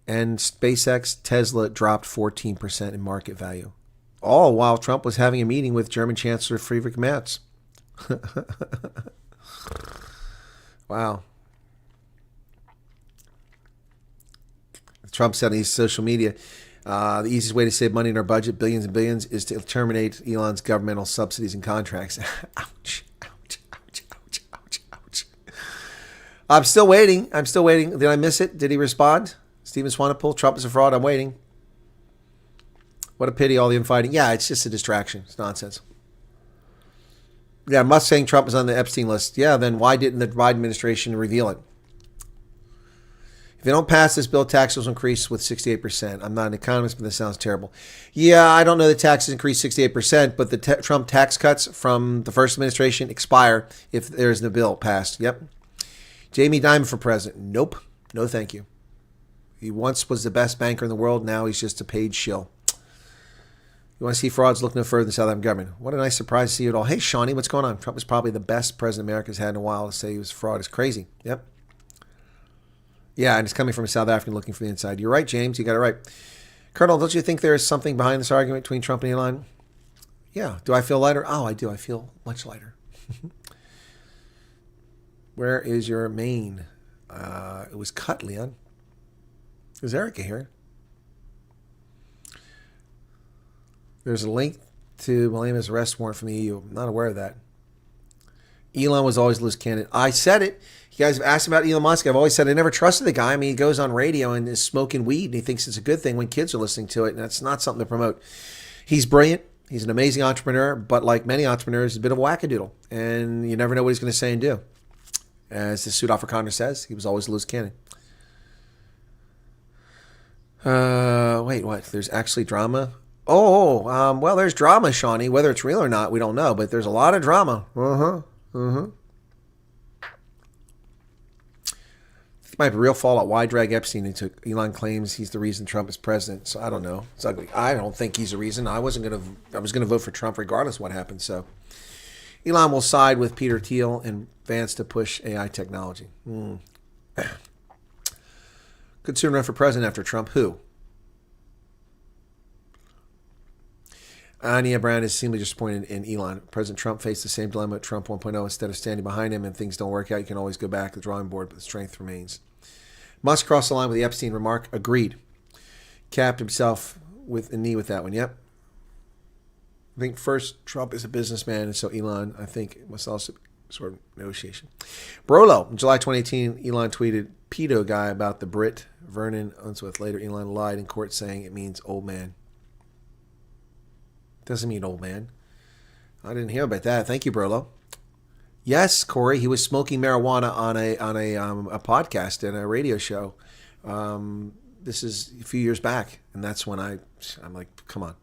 and SpaceX, Tesla dropped 14% in market value. All while Trump was having a meeting with German Chancellor Friedrich Merz. Wow. Trump said on his social media, the easiest way to save money in our budget, billions and billions, is to terminate Elon's governmental subsidies and contracts. Ouch, ouch, ouch, ouch, ouch, ouch. I'm still waiting. Did I miss it? Did he respond? Stephen Swanepoel, Trump is a fraud. I'm waiting. What a pity, all the infighting. Yeah, it's just a distraction. It's nonsense. Yeah, Musk saying Trump is on the Epstein list. Yeah, then why didn't the Biden administration reveal it? If they don't pass this bill, taxes will increase with 68%. I'm not an economist, but this sounds terrible. Yeah, I don't know that taxes increase 68%, but the Trump tax cuts from the first administration expire if there is no bill passed. Yep. Jamie Dimon for president. Nope. No, thank you. He once was the best banker in the world. Now he's just a paid shill. You want to see frauds? Look no further than South African government. What a nice surprise to see it all. Hey, Shawnee, what's going on? Trump was probably the best president America's had in a while. To say he was a fraud is crazy. Yep. Yeah, and it's coming from a South African looking from the inside. You're right, James. You got it right. Colonel, don't you think there is something behind this argument between Trump and Elon? Yeah. Do I feel lighter? Oh, I do. I feel much lighter. Where is your mane? It was cut, Leon. Is Erica here? There's a link to Malema's arrest warrant from the EU. I'm not aware of that. Elon was always a loose candidate. I said it. You guys have asked about Elon Musk. I've always said I never trusted the guy. I mean, he goes on radio and is smoking weed, and he thinks it's a good thing when kids are listening to it, and that's not something to promote. He's brilliant. He's an amazing entrepreneur, but like many entrepreneurs, he's a bit of a wackadoodle, and you never know what he's going to say and do. As the suit offer Congress says, he was always a loose cannon. Wait, what? There's actually drama? Well, there's drama, Shawnee. Whether it's real or not, we don't know, but there's a lot of drama. It might be real fallout. Why drag Epstein into Elon claims he's the reason Trump is president? So I don't know. It's ugly. I don't think he's the reason. I was going to vote for Trump regardless of what happened. So Elon will side with Peter Thiel and Vance to push AI technology. Could soon run for president after Trump. Who? Anya Brown is seemingly disappointed in Elon. President Trump faced the same dilemma at Trump 1.0. Instead of standing behind him and things don't work out, you can always go back to the drawing board, but the strength remains. Musk crossed the line with the Epstein remark. Agreed. Capped himself with a knee with that one. Yep. I think first, Trump is a businessman, and so Elon, I think, it must also be sort of negotiation. Brolo, in July 2018, Elon tweeted pedo guy about the Brit, Vernon Unsworth. Later, Elon lied in court saying it means old man. Doesn't mean old man. I didn't hear about that. Thank you, Brolo. Yes, Corey, he was smoking marijuana on a podcast and a radio show. This is a few years back, and that's when I'm like, come on.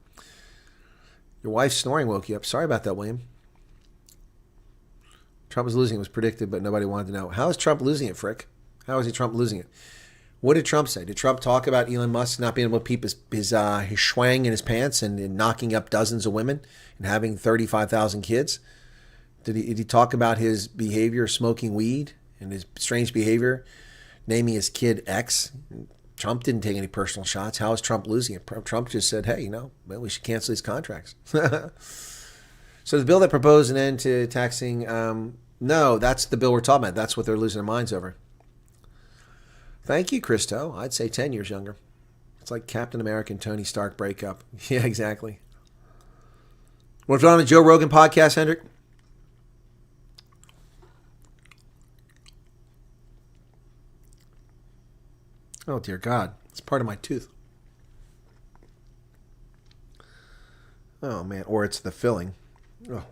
Your wife's snoring woke you up. Sorry about that, William. Trump was losing. It was predicted, but nobody wanted to know. How is Trump losing it, Frick? How is Trump losing it? What did Trump say? Did Trump talk about Elon Musk not being able to keep his schwang in his pants and knocking up dozens of women and having 35,000 kids? Did he talk about his behavior, smoking weed, and his strange behavior, naming his kid X? Trump didn't take any personal shots. How is Trump losing it? Trump just said, hey, we should cancel these contracts. So the bill that proposed an end to taxing, no, that's the bill we're talking about. That's what they're losing their minds over. Thank you, Christo. I'd say 10 years younger. It's like Captain America and Tony Stark breakup. Yeah, exactly. Want to go on the Joe Rogan podcast, Hendrik? Oh, dear God. It's part of my tooth. Oh, man. Or it's the filling. Oh.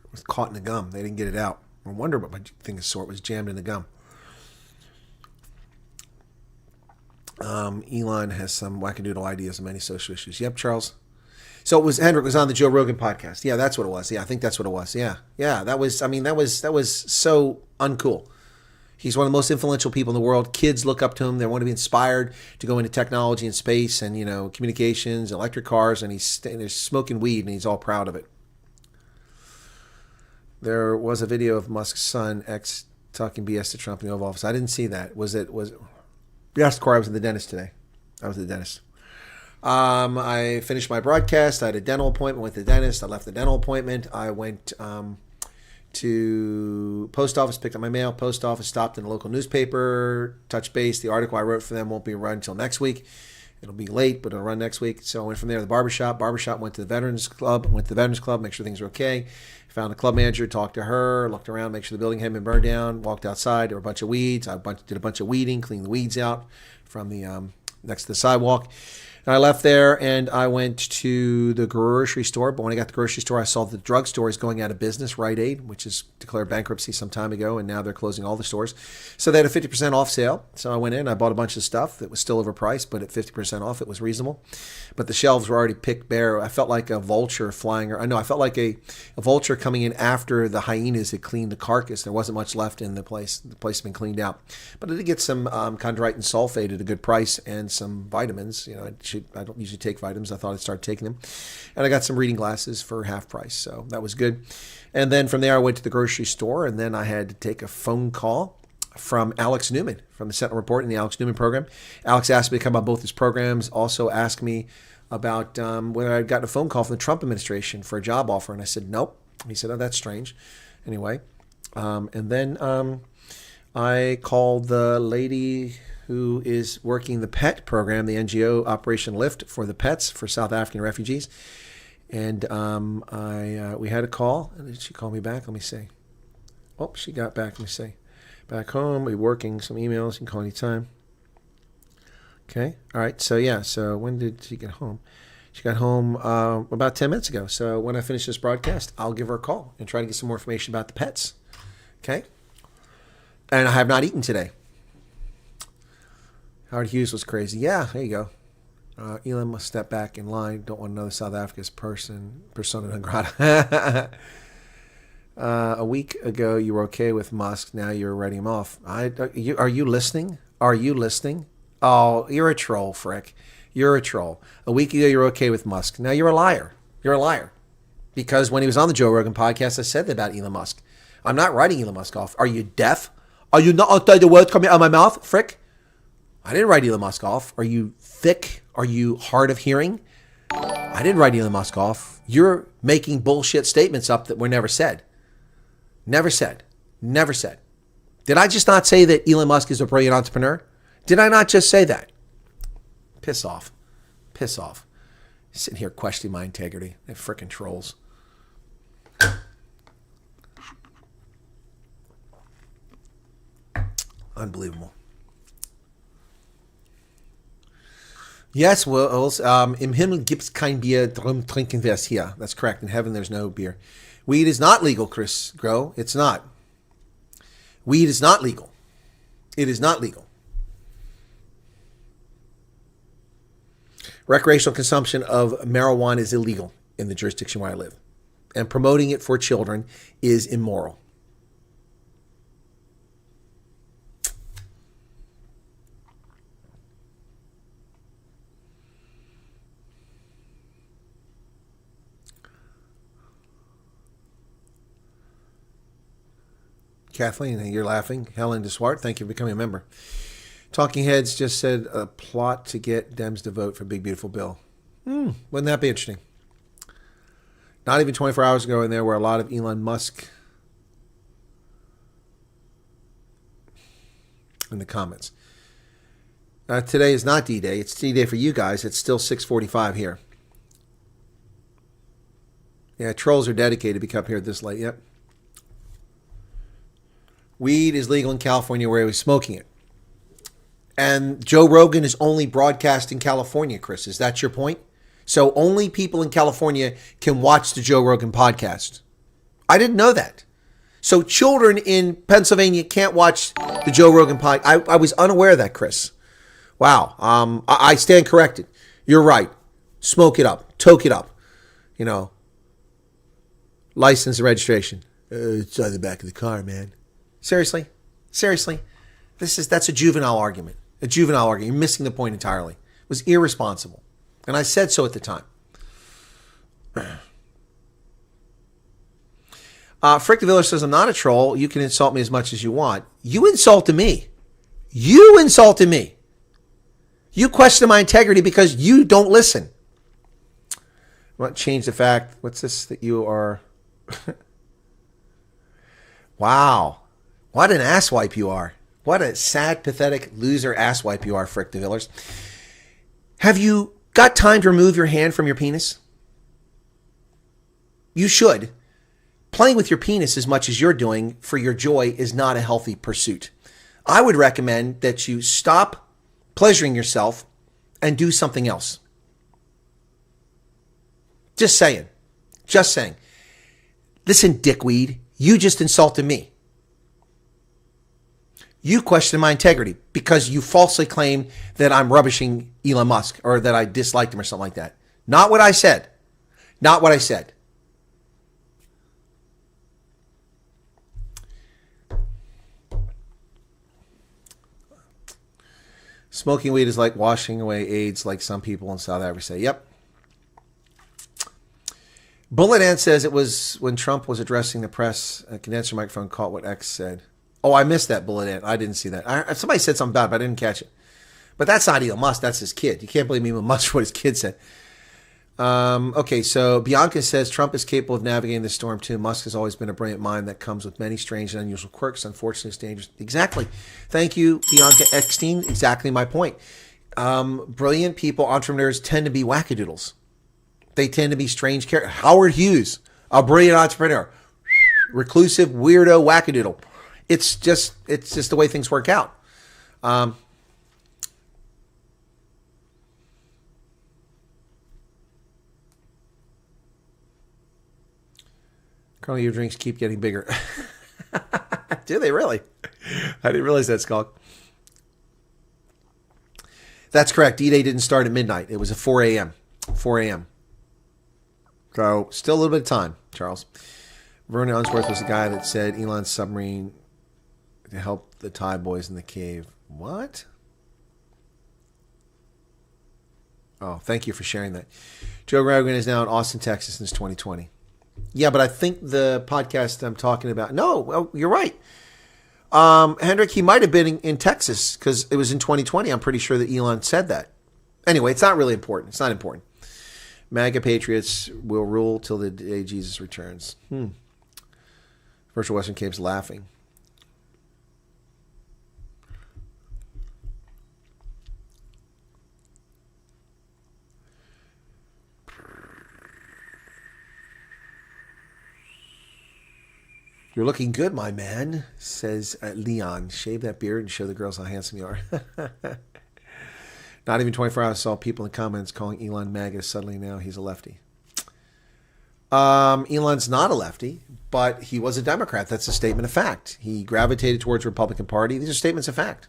It was caught in the gum. They didn't get it out. I wonder what my thing of sort was jammed in the gum. Elon has some wackadoodle ideas on many social issues. Yep, Charles. So Hendrik was on the Joe Rogan podcast. Yeah, that's what it was. Yeah, I think that's what it was. Yeah. That was so uncool. He's one of the most influential people in the world. Kids look up to him. They want to be inspired to go into technology and space and, communications, electric cars, and they're smoking weed, and he's all proud of it. There was a video of Musk's son, X, talking BS to Trump in the Oval Office. I didn't see that. Yes, Corey, I was at the dentist today. I finished my broadcast. I had a dental appointment with the dentist. I left the dental appointment. I went to post office, picked up my mail. Post office, stopped in a local newspaper, touched base. The article I wrote for them won't be run until next week. It'll be late, but it'll run next week. So I went from there to the barbershop. Went to the Veterans Club. Make sure things are okay. Found the club manager, talked to her, looked around, make sure the building hadn't been burned down. Walked outside. There were a bunch of weeds. Did a bunch of weeding, cleaned the weeds out from the next to the sidewalk. And I left there and I went to the grocery store. But when I got to the grocery store, I saw the drugstore is going out of business, Rite Aid, which is declared bankruptcy some time ago. And now they're closing all the stores. So they had a 50% off sale. So I went in, I bought a bunch of stuff that was still overpriced, but at 50% off, it was reasonable. But the shelves were already picked bare. I felt like a vulture flying. I felt like a vulture coming in after the hyenas had cleaned the carcass. There wasn't much left in the place. The place had been cleaned out. But I did get some chondroitin sulfate at a good price and some vitamins. I don't usually take vitamins. I thought I'd start taking them. And I got some reading glasses for half price. So that was good. And then from there, I went to the grocery store, and then I had to take a phone call from Alex Newman from the Sentinel Report in the Alex Newman program. Alex asked me to come on both his programs, also asked me about whether I'd gotten a phone call from the Trump administration for a job offer. And I said, nope. He said, oh, that's strange. Anyway, and then I called the lady who is working the PET program, the NGO Operation Lift for the pets for South African refugees. And we had a call, and did she call me back? Let me see. Oh, she got back. Let me see. Back home, we're working some emails. You can call anytime. Okay. All right. So, yeah. So when did she get home? She got home about 10 minutes ago. So when I finish this broadcast, I'll give her a call and try to get some more information about the pets. Okay. And I have not eaten today. Howard Hughes was crazy. Yeah, there you go. Elon must step back in line. Don't want another South Africa's persona non grata. A week ago, you were okay with Musk. Now you're writing him off. Are you listening? Are you listening? Oh, you're a troll, Frick. You're a troll. A week ago, you were okay with Musk. Now you're a liar. You're a liar. Because when he was on the Joe Rogan podcast, I said that about Elon Musk. I'm not writing Elon Musk off. Are you deaf? Are you not the words coming out of my mouth, Frick? I didn't write Elon Musk off. Are you thick? Are you hard of hearing? I didn't write Elon Musk off. You're making bullshit statements up that were never said. Never said. Never said. Did I just not say that Elon Musk is a brilliant entrepreneur? Did I not just say that? Piss off. Piss off. Sitting here questioning my integrity. They're frickin' trolls. Unbelievable. Yes, well, im Himmel gibt's kein Bier, drum trinken wir's hier. That's correct. In heaven, there's no beer. Weed is not legal, Chris Grow. It's not. Weed is not legal. It is not legal. Recreational consumption of marijuana is illegal in the jurisdiction where I live. And promoting it for children is immoral. Kathleen, you're laughing. Helen DeSwart, thank you for becoming a member. Talking Heads just said a plot to get Dems to vote for Big Beautiful Bill. Wouldn't that be interesting? Not even 24 hours ago, and there were a lot of Elon Musk in the comments. Today is not D-Day. It's D-Day for you guys. It's still 6:45 here. Yeah, trolls are dedicated to become here this late. Yep. Weed is legal in California where he was smoking it. And Joe Rogan is only broadcast in California, Chris. Is that your point? So only people in California can watch the Joe Rogan podcast. I didn't know that. So children in Pennsylvania can't watch the Joe Rogan podcast. I was unaware of that, Chris. Wow. I stand corrected. You're right. Smoke it up. Toke it up. You know. License and registration. It's on the back of the car, man. Seriously? Seriously? That's a juvenile argument. A juvenile argument. You're missing the point entirely. It was irresponsible. And I said so at the time. Frick the Village says, I'm not a troll. You can insult me as much as you want. You insulted me. You insulted me. You question my integrity because you don't listen. I want to change the fact. What's this that you are? Wow. What an asswipe you are. What a sad, pathetic, loser asswipe you are, Frick the Villers. Have you got time to remove your hand from your penis? You should. Playing with your penis as much as you're doing for your joy is not a healthy pursuit. I would recommend that you stop pleasuring yourself and do something else. Just saying. Just saying. Listen, dickweed, you just insulted me. You questioned my integrity because you falsely claimed that I'm rubbishing Elon Musk or that I disliked him or something like that. Not what I said. Not what I said. Smoking weed is like washing away AIDS, like some people in South Africa say. Yep. Bullet Ant says it was when Trump was addressing the press, a condenser microphone caught what X said. Oh, I missed that, Bullet Ant. I didn't see that. Somebody said something about it, but I didn't catch it. But that's not Elon Musk. That's his kid. You can't blame Elon Musk for what his kid said. Okay, so Bianca says Trump is capable of navigating the storm too. Musk has always been a brilliant mind that comes with many strange and unusual quirks. Unfortunately, it's dangerous. Exactly. Thank you, Bianca Eckstein. Exactly my point. Brilliant people, entrepreneurs, tend to be wackadoodles. They tend to be strange characters. Howard Hughes, a brilliant entrepreneur, reclusive, weirdo, wackadoodle. It's just the way things work out. Colonel, your drinks keep getting bigger. Do they really? I didn't realize that, Skulk. That's correct. D-Day didn't start at midnight. It was at 4 a.m. 4 a.m. So still a little bit of time, Charles. Vernon Unsworth was the guy that said Elon's submarine to help the Thai boys in the cave. What? Oh, thank you for sharing that. Joe Rogan is now in Austin, Texas since 2020. Yeah, but I think the podcast I'm talking about... No, well, you're right. Hendrik, he might have been in Texas because it was in 2020. I'm pretty sure that Elon said that. Anyway, it's not really important. It's not important. MAGA patriots will rule till the day Jesus returns. Virtual Western Cape's laughing. You're looking good, my man, says Leon. Shave that beard and show the girls how handsome you are. Not even 24 hours, saw people in the comments calling Elon MAGA. Suddenly now he's a lefty. Elon's not a lefty, but he was a Democrat. That's a statement of fact. He gravitated towards the Republican Party. These are statements of fact.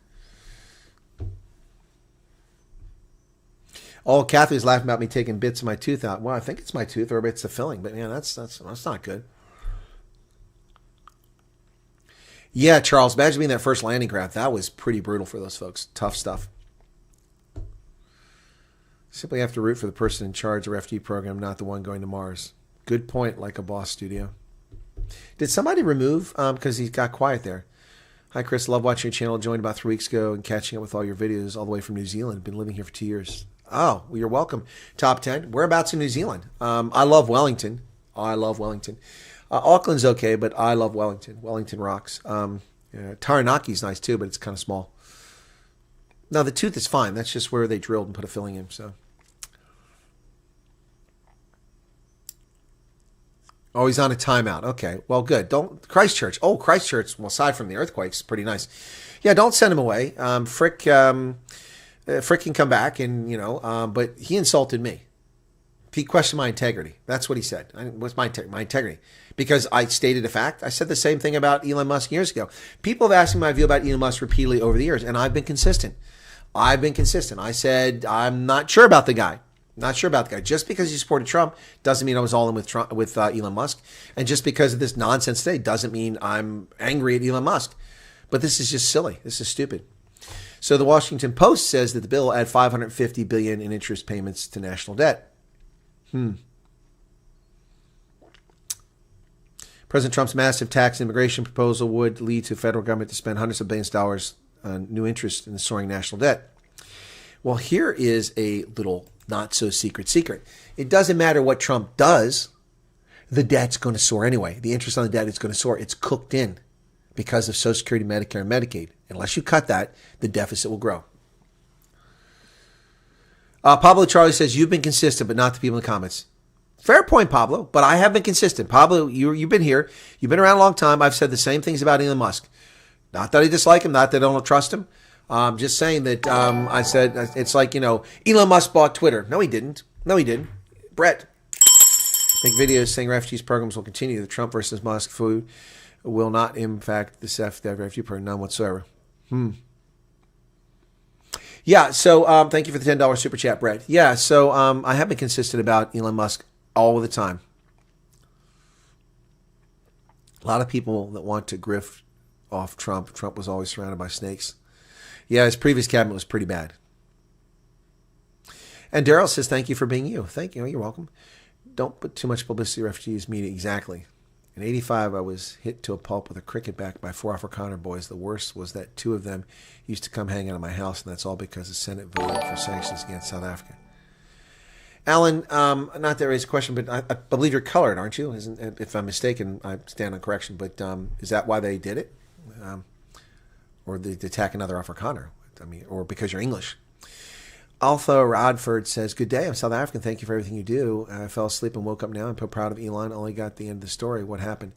Oh, Kathy's laughing about me taking bits of my tooth out. Well, I think it's my tooth or it's the filling, but yeah, that's not good. Yeah, Charles, imagine being that first landing craft. That was pretty brutal for those folks. Tough stuff. Simply have to root for the person in charge of our FD program, not the one going to Mars. Good point, like a boss studio. Did somebody remove, because he got quiet there. Hi, Chris. Love watching your channel. Joined about 3 weeks ago and catching up with all your videos all the way from New Zealand. Been living here for 2 years. Oh, well, you're welcome. Top 10. Whereabouts in New Zealand? I love Wellington. Auckland's okay, but I love Wellington. Wellington rocks. Taranaki's nice too, but it's kind of small. No, the tooth is fine. That's just where they drilled and put a filling in. So, oh, he's on a timeout. Okay, well, good. Don't Christchurch. Oh, Christchurch. Well, aside from the earthquakes, pretty nice. Yeah, don't send him away. Frick can come back, and but he insulted me. He questioned my integrity. That's what he said. What's my integrity? Because I stated a fact. I said the same thing about Elon Musk years ago. People have asked me my view about Elon Musk repeatedly over the years, and I've been consistent. I said, I'm not sure about the guy. Just because he supported Trump doesn't mean I was all in with Elon Musk. And just because of this nonsense today doesn't mean I'm angry at Elon Musk. But this is just silly. This is stupid. So the Washington Post says that the bill will add $550 billion in interest payments to national debt. President Trump's massive tax and immigration proposal would lead to federal government to spend hundreds of billions of dollars on new interest in the soaring national debt. Well, here is a little not so secret. It doesn't matter what Trump does. The debt's going to soar anyway. The interest on the debt is going to soar. It's cooked in because of Social Security, Medicare, and Medicaid. Unless you cut that, the deficit will grow. Pablo Charlie says, you've been consistent, but not the people in the comments. Fair point, Pablo, but I have been consistent. Pablo, you've been here. You've been around a long time. I've said the same things about Elon Musk. Not that I dislike him, not that I don't trust him. Just saying that I said it's like, Elon Musk bought Twitter. No, he didn't. Brett. Make videos saying refugees programs will continue. The Trump versus Musk food will not impact the refugee program, none whatsoever. Yeah, so thank you for the $10 super chat, Brett. Yeah, so I have been consistent about Elon Musk all the time. A lot of people that want to grift off Trump. Trump was always surrounded by snakes. Yeah, his previous cabinet was pretty bad. And Daryl says, thank you for being you. Thank you. You're welcome. Don't put too much publicity refugees media. Exactly. In 85, I was hit to a pulp with a cricket bat by 4 Afrikaner boys. The worst was that 2 of them used to come hang out at my house, and that's all because the Senate voted for sanctions against South Africa. Alan, not to raise a question, but I believe you're colored, aren't you? If I'm mistaken, I stand on correction. But is that why they did it? Or they attack another Afrikaner? I mean, or because you're English? Alpha Rodford says, good day, I'm South African. Thank you for everything you do. I fell asleep and woke up now. I'm so proud of Elon. Only got the end of the story. What happened?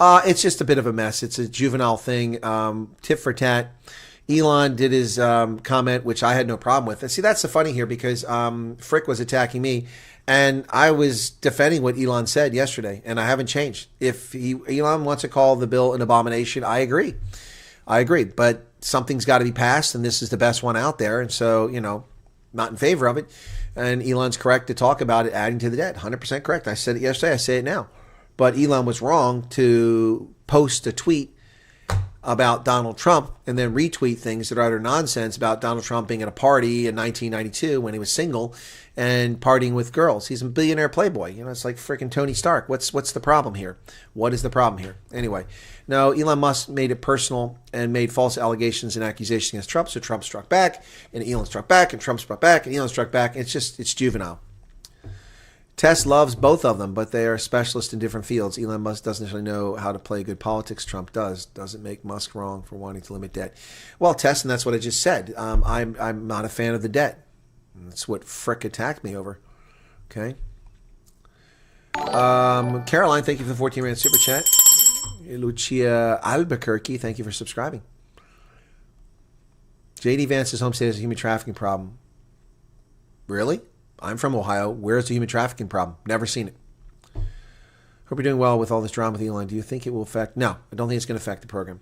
It's just a bit of a mess. It's a juvenile thing. Tit for tat. Elon did his comment, which I had no problem with. And see, that's the funny here because Frick was attacking me. And I was defending what Elon said yesterday. And I haven't changed. If Elon wants to call the bill an abomination, I agree. But something's got to be passed. And this is the best one out there. And so, not in favor of it. And Elon's correct to talk about it adding to the debt. 100% correct. I said it yesterday. I say it now. But Elon was wrong to post a tweet about Donald Trump and then retweet things that are utter nonsense about Donald Trump being at a party in 1992 when he was single and partying with girls. He's a billionaire playboy. It's like freaking Tony Stark. What's the problem here? What is the problem here? Anyway, no, Elon Musk made it personal and made false allegations and accusations against Trump. So Trump struck back and Elon struck back and Trump struck back and Elon struck back. It's juvenile. Tess loves both of them, but they are specialists in different fields. Elon Musk doesn't necessarily know how to play good politics. Trump does. Doesn't make Musk wrong for wanting to limit debt. Well, Tess, and that's what I just said. I'm not a fan of the debt. That's what Frick attacked me over. Okay. Caroline, thank you for the 14-minute super chat. Lucia Albuquerque, thank you for subscribing. J.D. Vance's home state has a human trafficking problem. Really? I'm from Ohio. Where's the human trafficking problem? Never seen it. Hope you're doing well with all this drama with Elon. Do you think it will affect? No, I don't think it's going to affect the program.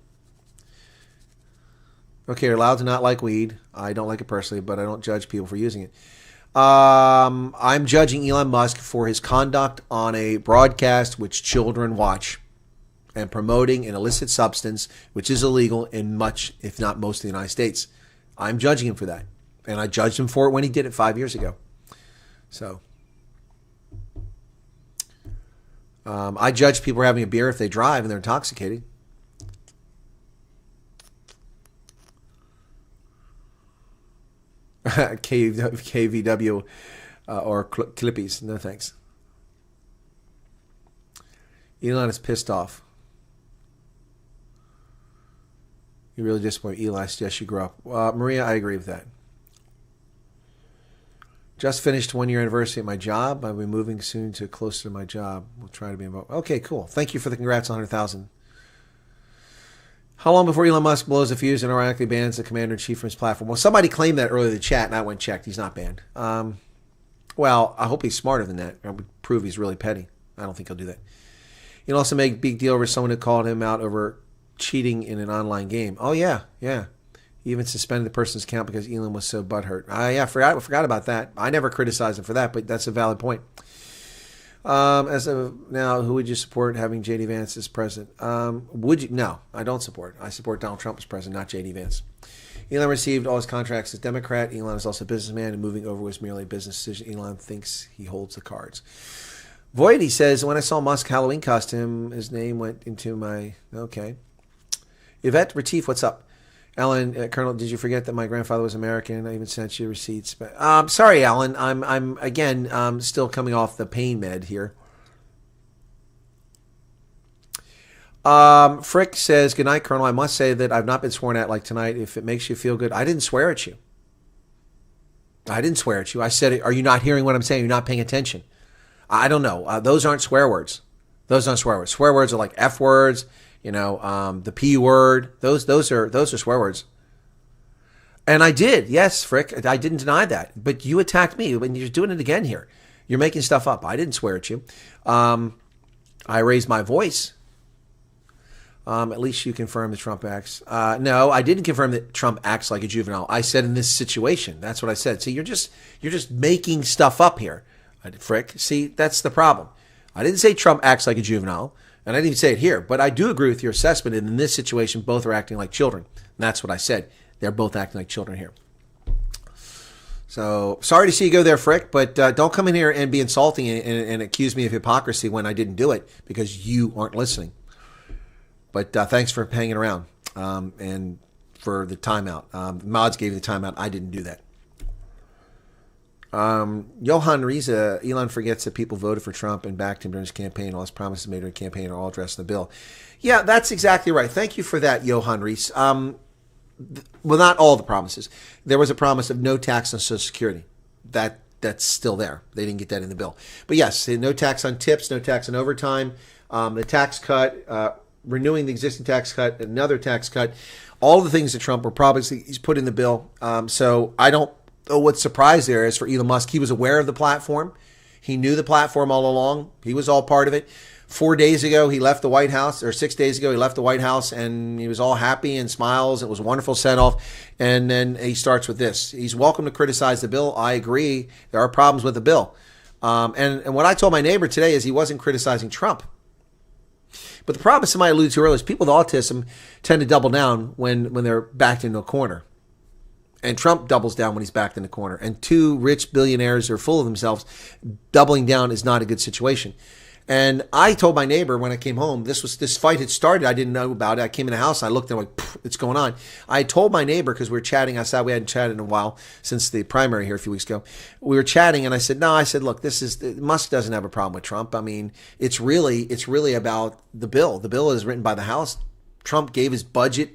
Okay, you're allowed to not like weed. I don't like it personally, but I don't judge people for using it. I'm judging Elon Musk for his conduct on a broadcast which children watch and promoting an illicit substance, which is illegal in much, if not most, of the United States. I'm judging him for that. And I judged him for it when he did it 5 years ago. So I judge people having a beer if they drive and they're intoxicated. KVW or Clippies. No thanks. Elon is pissed off. You really disappointed. Eli suggests you grow up. Maria, I agree with that. Just finished 1 year anniversary at my job. I'll be moving soon to closer to my job. We'll try to be involved. Okay, cool. Thank you for the congrats on 100,000. How long before Elon Musk blows the fuse and ironically bans the commander-in-chief from his platform? Well, somebody claimed that earlier in the chat, and I went and checked. He's not banned. Well, I hope he's smarter than that. That would prove he's really petty. I don't think he'll do that. He'll also make a big deal over someone who called him out over cheating in an online game. Oh, yeah. He even suspended the person's account because Elon was so butthurt. I forgot about that. I never criticized him for that, but that's a valid point. As of now, who would you support having J.D. Vance as president? Would you? No, I don't support. I support Donald Trump as president, not J.D. Vance. Elon received all his contracts as Democrat. Elon is also a businessman, and moving over was merely a business decision. Elon thinks he holds the cards. Voidy says, when I saw Musk Halloween costume, his name went into my... Okay. Yvette Retief, what's up? Alan, Colonel, did you forget that my grandfather was American? I even sent you receipts. But sorry, Alan. I'm again still coming off the pain med here. Frick says, good night, Colonel. I must say that I've not been sworn at like tonight. If it makes you feel good, I didn't swear at you. I said, are you not hearing what I'm saying? You're not paying attention. I don't know. Those aren't swear words. Swear words are like F words. The P word, those are swear words. And I did, yes, Frick, I didn't deny that. But you attacked me, and you're doing it again here. You're making stuff up. I didn't swear at you. I raised my voice. At least you confirmed that Trump acts. No, I didn't confirm that Trump acts like a juvenile. I said in this situation. That's what I said. See, you're just making stuff up here, Frick. See, that's the problem. I didn't say Trump acts like a juvenile, and I didn't even say it here. But I do agree with your assessment. And in this situation, both are acting like children. And that's what I said. They're both acting like children here. So sorry to see you go there, Frick. But don't come in here and be insulting and accuse me of hypocrisy when I didn't do it because you aren't listening. But thanks for hanging around and for the timeout. Mods gave you the timeout. I didn't do that. Johan Riza, Elon forgets that people voted for Trump and backed him during his campaign. All his promises made during the campaign are all addressed in the bill. Yeah, that's exactly right. Thank you for that, Johan Riza. Well, not all the promises. There was a promise of no tax on Social Security. That's still there. They didn't get that in the bill. But yes, no tax on tips, no tax on overtime, the tax cut, renewing the existing tax cut, another tax cut, all the things that Trump were probably he's put in the bill. So I don't know what surprise there is for Elon Musk. He was aware of the platform. He knew the platform all along. He was all part of it. 4 days ago, he left the White House, or 6 days ago, he left the White House, and he was all happy and smiles. It was a wonderful send-off. And then he starts with this. He's welcome to criticize the bill. I agree. There are problems with the bill. And what I told my neighbor today is he wasn't criticizing Trump. But the problem, somebody alluded to earlier, is people with autism tend to double down when they're backed into a corner. And Trump doubles down when he's backed in the corner. And two rich billionaires who are full of themselves, doubling down is not a good situation. And I told my neighbor when I came home, this fight had started. I didn't know about it. I came in the house. I looked and I'm like, it's going on. I told my neighbor, because we were chatting outside. We hadn't chatted in a while since the primary here a few weeks ago. We were chatting and I said, look, Musk doesn't have a problem with Trump. I mean, it's really about the bill. The bill is written by the House. Trump gave his budget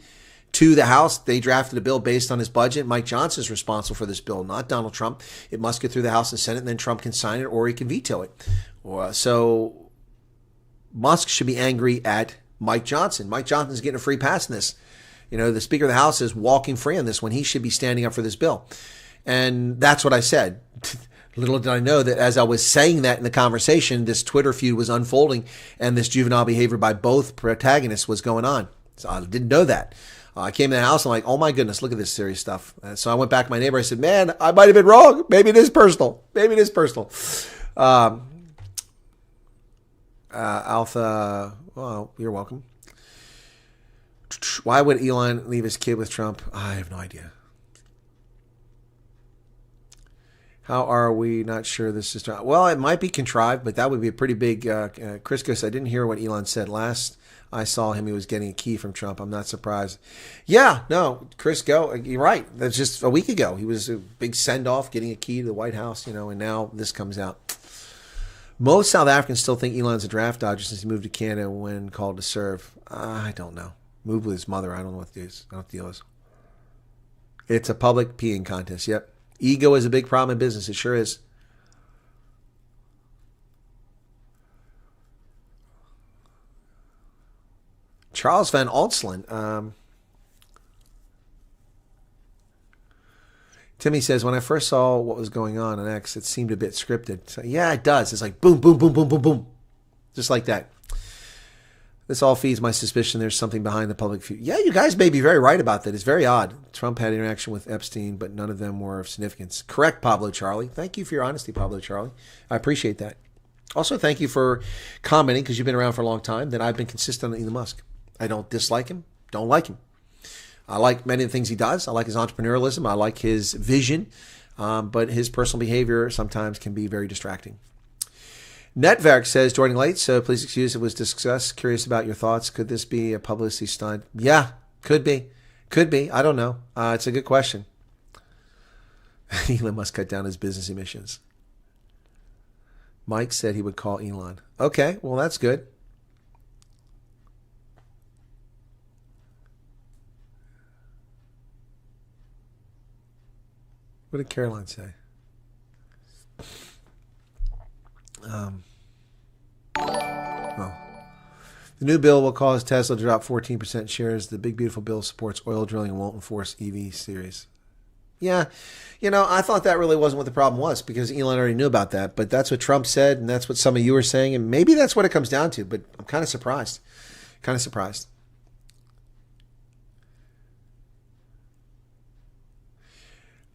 to the House. They drafted a bill based on his budget. Mike Johnson is responsible for this bill, not Donald Trump. It must get through the House and Senate, and then Trump can sign it or he can veto it. So Musk should be angry at Mike Johnson. Mike Johnson's getting a free pass in this. You know, the Speaker of the House is walking free on this when he should be standing up for this bill. And that's what I said. Little did I know that as I was saying that in the conversation, this Twitter feud was unfolding and this juvenile behavior by both protagonists was going on. So I didn't know that. I came in the house and I'm like, oh my goodness, look at this serious stuff. So I went back to my neighbor. I said, man, I might have been wrong. Maybe it is personal. Alpha, well, you're welcome. Why would Elon leave his kid with Trump? I have no idea. How are we not sure this is... Well, it might be contrived, but that would be a pretty big... Chris goes, I didn't hear what Elon said. Last I saw him, he was getting a key from Trump. I'm not surprised. Yeah, no, Chris, you're right. That's just a week ago. He was a big send-off, getting a key to the White House, and now this comes out. Most South Africans still think Elon's a draft dodger since he moved to Canada when called to serve. I don't know. Moved with his mother. I don't know what the deal is. It's a public peeing contest. Yep. Ego is a big problem in business. It sure is. Charles Van Altsland. Timmy says, when I first saw what was going on X, it seemed a bit scripted. So, yeah, it does. It's like boom, boom, boom, boom, boom, boom. Just like that. This all feeds my suspicion there's something behind the public feud. Yeah, you guys may be very right about that. It's very odd. Trump had interaction with Epstein, but none of them were of significance. Correct, Pablo Charlie. Thank you for your honesty, Pablo Charlie. I appreciate that. Also, thank you for commenting, because you've been around for a long time, that I've been consistent on Elon Musk. I don't dislike him. Don't like him. I like many of the things he does. I like his entrepreneurialism. I like his vision. But his personal behavior sometimes can be very distracting. Netverk says, joining late, so please excuse it was discussed. Curious about your thoughts. Could this be a publicity stunt? Yeah, could be. Could be. I don't know. It's a good question. Elon must cut down his business emissions. Mike said he would call Elon. Okay, well, that's good. What did Caroline say? The new bill will cause Tesla to drop 14% shares. The big beautiful bill supports oil drilling and won't enforce EV series. Yeah. I thought that really wasn't what the problem was because Elon already knew about that. But that's what Trump said, and that's what some of you are saying, and maybe that's what it comes down to. But I'm kind of surprised.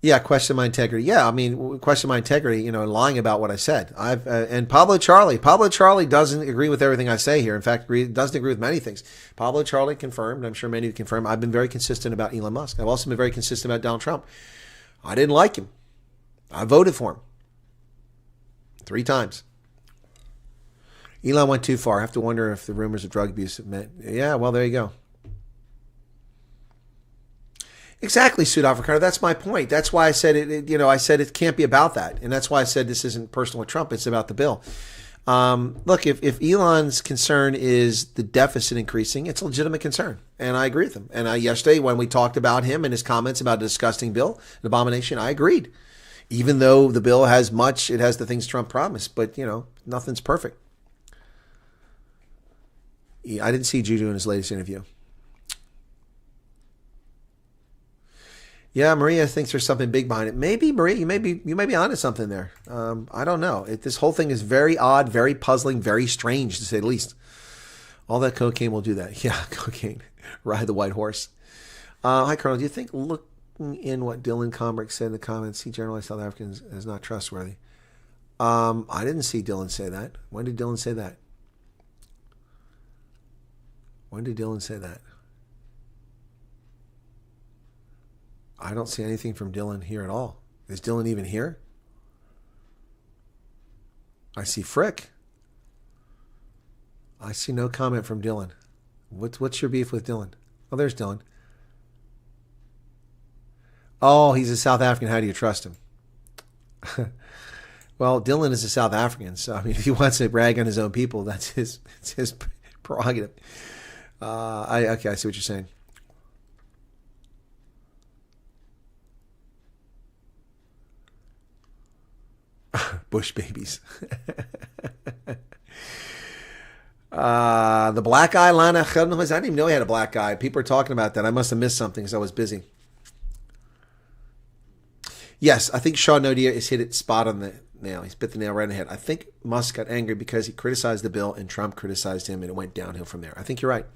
Yeah, question my integrity. Yeah, I mean, question my integrity, and lying about what I said. And Pablo Charlie doesn't agree with everything I say here. In fact, doesn't agree with many things. Pablo Charlie confirmed, I'm sure many of you confirmed, I've been very consistent about Elon Musk. I've also been very consistent about Donald Trump. I didn't like him. I voted for him 3 times. Elon went too far. I have to wonder if the rumors of drug abuse have meant. Yeah, well, there you go. Exactly, Sudafricano. That's my point. That's why I said it. I said it can't be about that, and that's why I said this isn't personal with Trump. It's about the bill. Look, if Elon's concern is the deficit increasing, it's a legitimate concern, and I agree with him. And yesterday, when we talked about him and his comments about a disgusting bill, an abomination, I agreed. Even though the bill has it has the things Trump promised, but nothing's perfect. I didn't see Juju in his latest interview. Yeah, Maria thinks there's something big behind it. Maybe, Maria, you may be onto something there. I don't know. This whole thing is very odd, very puzzling, very strange, to say the least. All that cocaine will do that. Yeah, cocaine. Ride the white horse. Hi, Colonel. Do you think looking in what Dylan Combrick said in the comments, he generalized South Africans as not trustworthy? I didn't see Dylan say that. When did Dylan say that? I don't see anything from Dylan here at all. Is Dylan even here? I see Frick. I see no comment from Dylan. What's your beef with Dylan? Oh, there's Dylan. Oh, he's a South African. How do you trust him? Well, Dylan is a South African, so I mean, if he wants to brag on his own people, it's his prerogative. I see what you're saying. Bush babies. The black eye, Lana. I didn't even know he had a black eye. People are talking about that. I must have missed something because I was busy. Yes, I think Sean Nodia has hit it spot on the nail. He's bit the nail right in the head. I think Musk got angry because he criticized the bill and Trump criticized him, and it went downhill from there. I think you're right.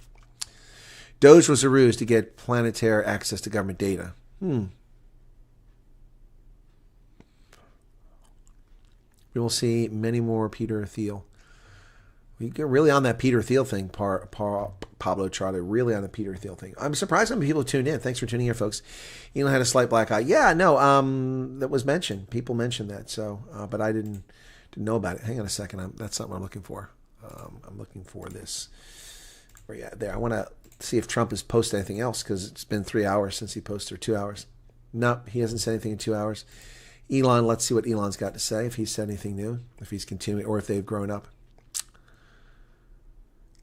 Doge was a ruse to get planetary access to government data. We will see many more Peter Thiel. We get really on that Peter Thiel thing, Pablo Charlie, really on the Peter Thiel thing. I'm surprised how many people tuned in. Thanks for tuning in, folks. Elon had a slight black eye. Yeah, no, that was mentioned. People mentioned that, so, but I didn't know about it. Hang on a second. That's something I'm looking for. I'm looking for this. Yeah, there. I want to see if Trump has posted anything else because it's been 3 hours since he posted, or 2 hours. Nope, he hasn't said anything in 2 hours. Elon, let's see what Elon's got to say, if he's said anything new, if he's continuing, or if they've grown up.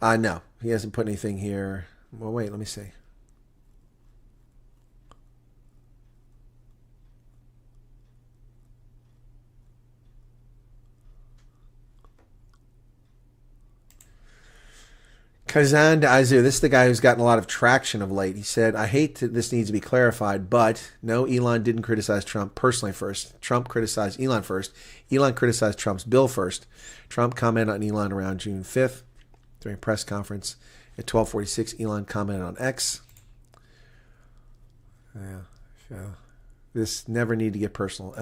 No, he hasn't put anything here. Well, wait, let me see. Kazan Azu, this is the guy who's gotten a lot of traction of late. He said, I hate that this needs to be clarified, but no, Elon didn't criticize Trump personally first. Trump criticized Elon first. Elon criticized Trump's bill first. Trump commented on Elon around June 5th during a press conference. At 12:46, Elon commented on X. Yeah. This never need to get personal.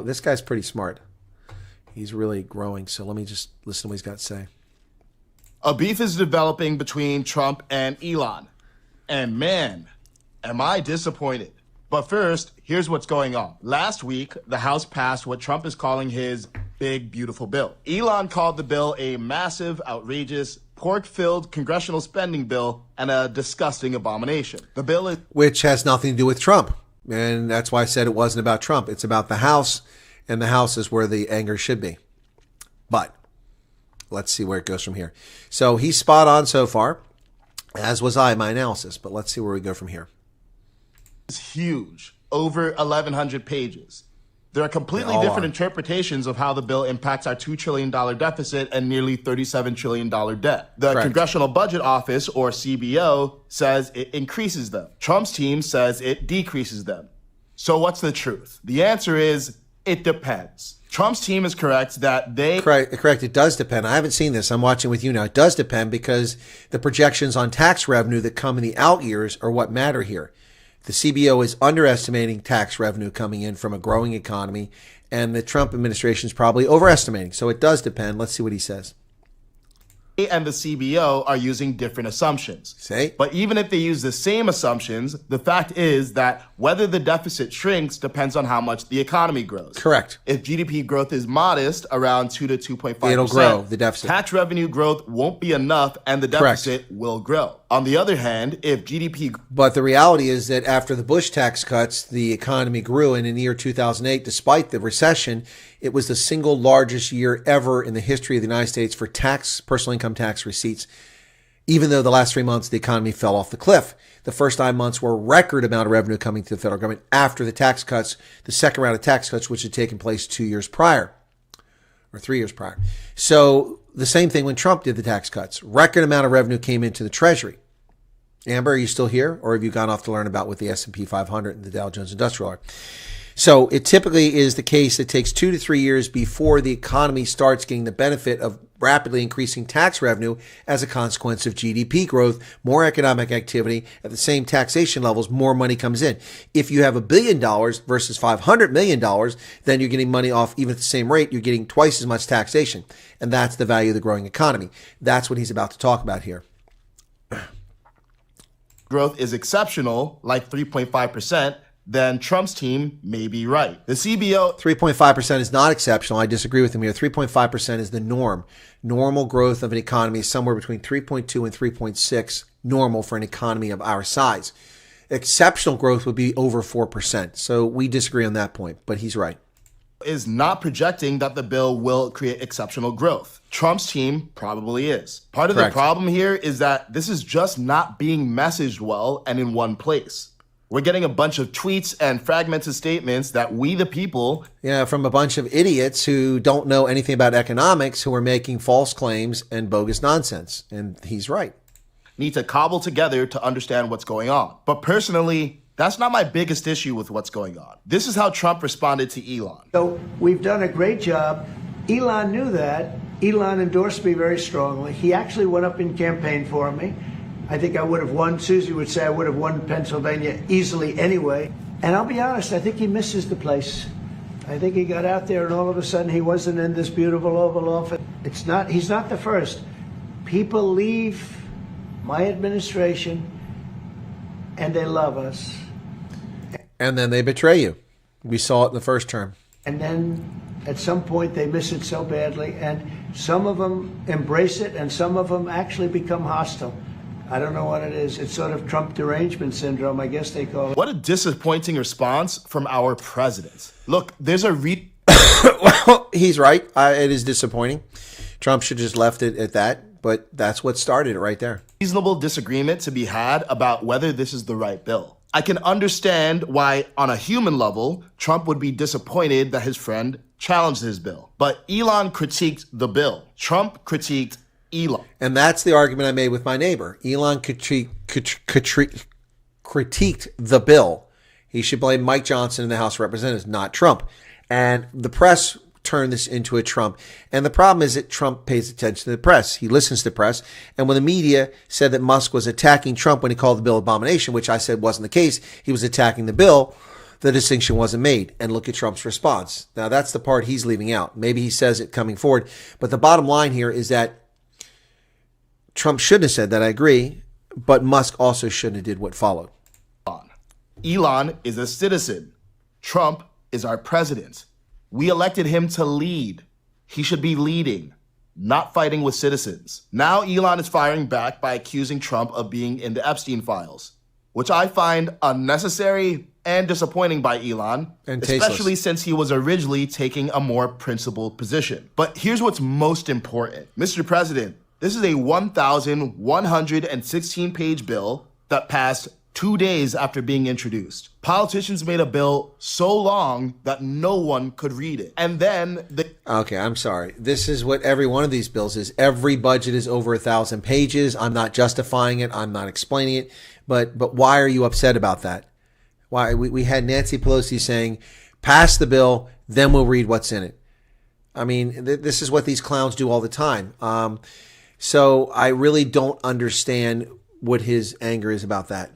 This guy's pretty smart. He's really growing, so let me just listen to what he's got to say. A beef is developing between Trump and Elon. And man, am I disappointed. But first, here's what's going on. Last week, the House passed what Trump is calling his big, beautiful bill. Elon called the bill a massive, outrageous, pork-filled congressional spending bill and a disgusting abomination. The bill is... Which has nothing to do with Trump. And that's why I said it wasn't about Trump. It's about the House, and the House is where the anger should be. But... let's see where it goes from here. So he's spot on so far, as was I in my analysis. But let's see where we go from here. It's huge, over 1,100 pages. There are completely different interpretations of how the bill impacts our $2 trillion deficit and nearly $37 trillion debt. The Correct. Congressional Budget Office, or CBO, says it increases them. Trump's team says it decreases them. So what's the truth? The answer is it depends. Trump's team is correct that they... Correct. It does depend. I haven't seen this. I'm watching with you now. It does depend because the projections on tax revenue that come in the out years are what matter here. The CBO is underestimating tax revenue coming in from a growing economy, and the Trump administration is probably overestimating. So it does depend. Let's see what he says. And the CBO are using different assumptions. See? But even if they use the same assumptions, the fact is that whether the deficit shrinks depends on how much the economy grows. Correct. If GDP growth is modest, around 2 to 2.5%, it'll grow, the deficit. Tax revenue growth won't be enough and the deficit will grow. On the other hand, if GDP... But the reality is that after the Bush tax cuts, the economy grew. And in the year 2008, despite the recession, it was the single largest year ever in the history of the United States for personal income tax receipts, even though the last 3 months, the economy fell off the cliff. The first 9 months were a record amount of revenue coming to the federal government after the tax cuts, the second round of tax cuts, which had taken place 2 years prior or 3 years prior. So the same thing when Trump did the tax cuts. Record amount of revenue came into the Treasury. Amber, are you still here, or have you gone off to learn about what the S&P 500 and the Dow Jones Industrial are? So it typically is the case it takes 2 to 3 years before the economy starts getting the benefit of rapidly increasing tax revenue as a consequence of GDP growth, more economic activity at the same taxation levels, more money comes in. If you have $1 billion versus $500 million, then you're getting money off even at the same rate. You're getting twice as much taxation. And that's the value of the growing economy. That's what he's about to talk about here. growth is exceptional, like 3.5%, then Trump's team may be right. The CBO... 3.5% is not exceptional. I disagree with him here. 3.5% is the norm. Normal growth of an economy is somewhere between 3.2 and 3.6, normal for an economy of our size. Exceptional growth would be over 4%. So we disagree on that point, but he's right. Is not projecting that the bill will create exceptional growth. Trump's team probably is. Part of Correct. the problem here is that this is just not being messaged well and in one place. We're getting a bunch of tweets and fragmented statements that we, the people... Yeah, from a bunch of idiots who don't know anything about economics, who are making false claims and bogus nonsense. And he's right. ...need to cobble together to understand what's going on. But personally, that's not my biggest issue with what's going on. This is how Trump responded to Elon. So we've done a great job. Elon knew that. Elon endorsed me very strongly. He actually went up and campaigned for me. I think I would have won. Susie would say I would have won Pennsylvania easily anyway. And I'll be honest, I think he misses the place. I think he got out there and all of a sudden he wasn't in this beautiful Oval Office. He's not the first. People leave my administration and they love us. And then they betray you. We saw it in the first term. And then at some point they miss it so badly, and some of them embrace it and some of them actually become hostile. I don't know what it is. It's sort of Trump derangement syndrome, I guess they call it. What a disappointing response from our president. Look, there's a Well, he's right. It is disappointing. Trump should have just left it at that, but that's what started it right there. Reasonable disagreement to be had about whether this is the right bill. I can understand why, on a human level, Trump would be disappointed that his friend challenged his bill. But Elon critiqued the bill. Trump critiqued Elon. And that's the argument I made with my neighbor. Elon critiqued the bill. He should blame Mike Johnson in the House of Representatives, not Trump. And the press turned this into a Trump. And the problem is that Trump pays attention to the press. He listens to the press. And when the media said that Musk was attacking Trump when he called the bill abomination, which I said wasn't the case, he was attacking the bill, the distinction wasn't made. And look at Trump's response. Now, that's the part he's leaving out. Maybe he says it coming forward. But the bottom line here is that Trump shouldn't have said that, I agree, but Musk also shouldn't have did what followed. Elon is a citizen. Trump is our president. We elected him to lead. He should be leading, not fighting with citizens. Now Elon is firing back by accusing Trump of being in the Epstein files, which I find unnecessary and disappointing by Elon, and tasteless, especially since he was originally taking a more principled position. But here's what's most important. Mr. President, this is a 1,116-page bill that passed 2 days after being introduced. Politicians made a bill so long that no one could read it. And then Okay, I'm sorry. This is what every one of these bills is. Every budget is over 1,000 pages. I'm not justifying it. I'm not explaining it. But why are you upset about that? Why we had Nancy Pelosi saying, pass the bill, then we'll read what's in it. I mean, this is what these clowns do all the time. So I really don't understand what his anger is about that.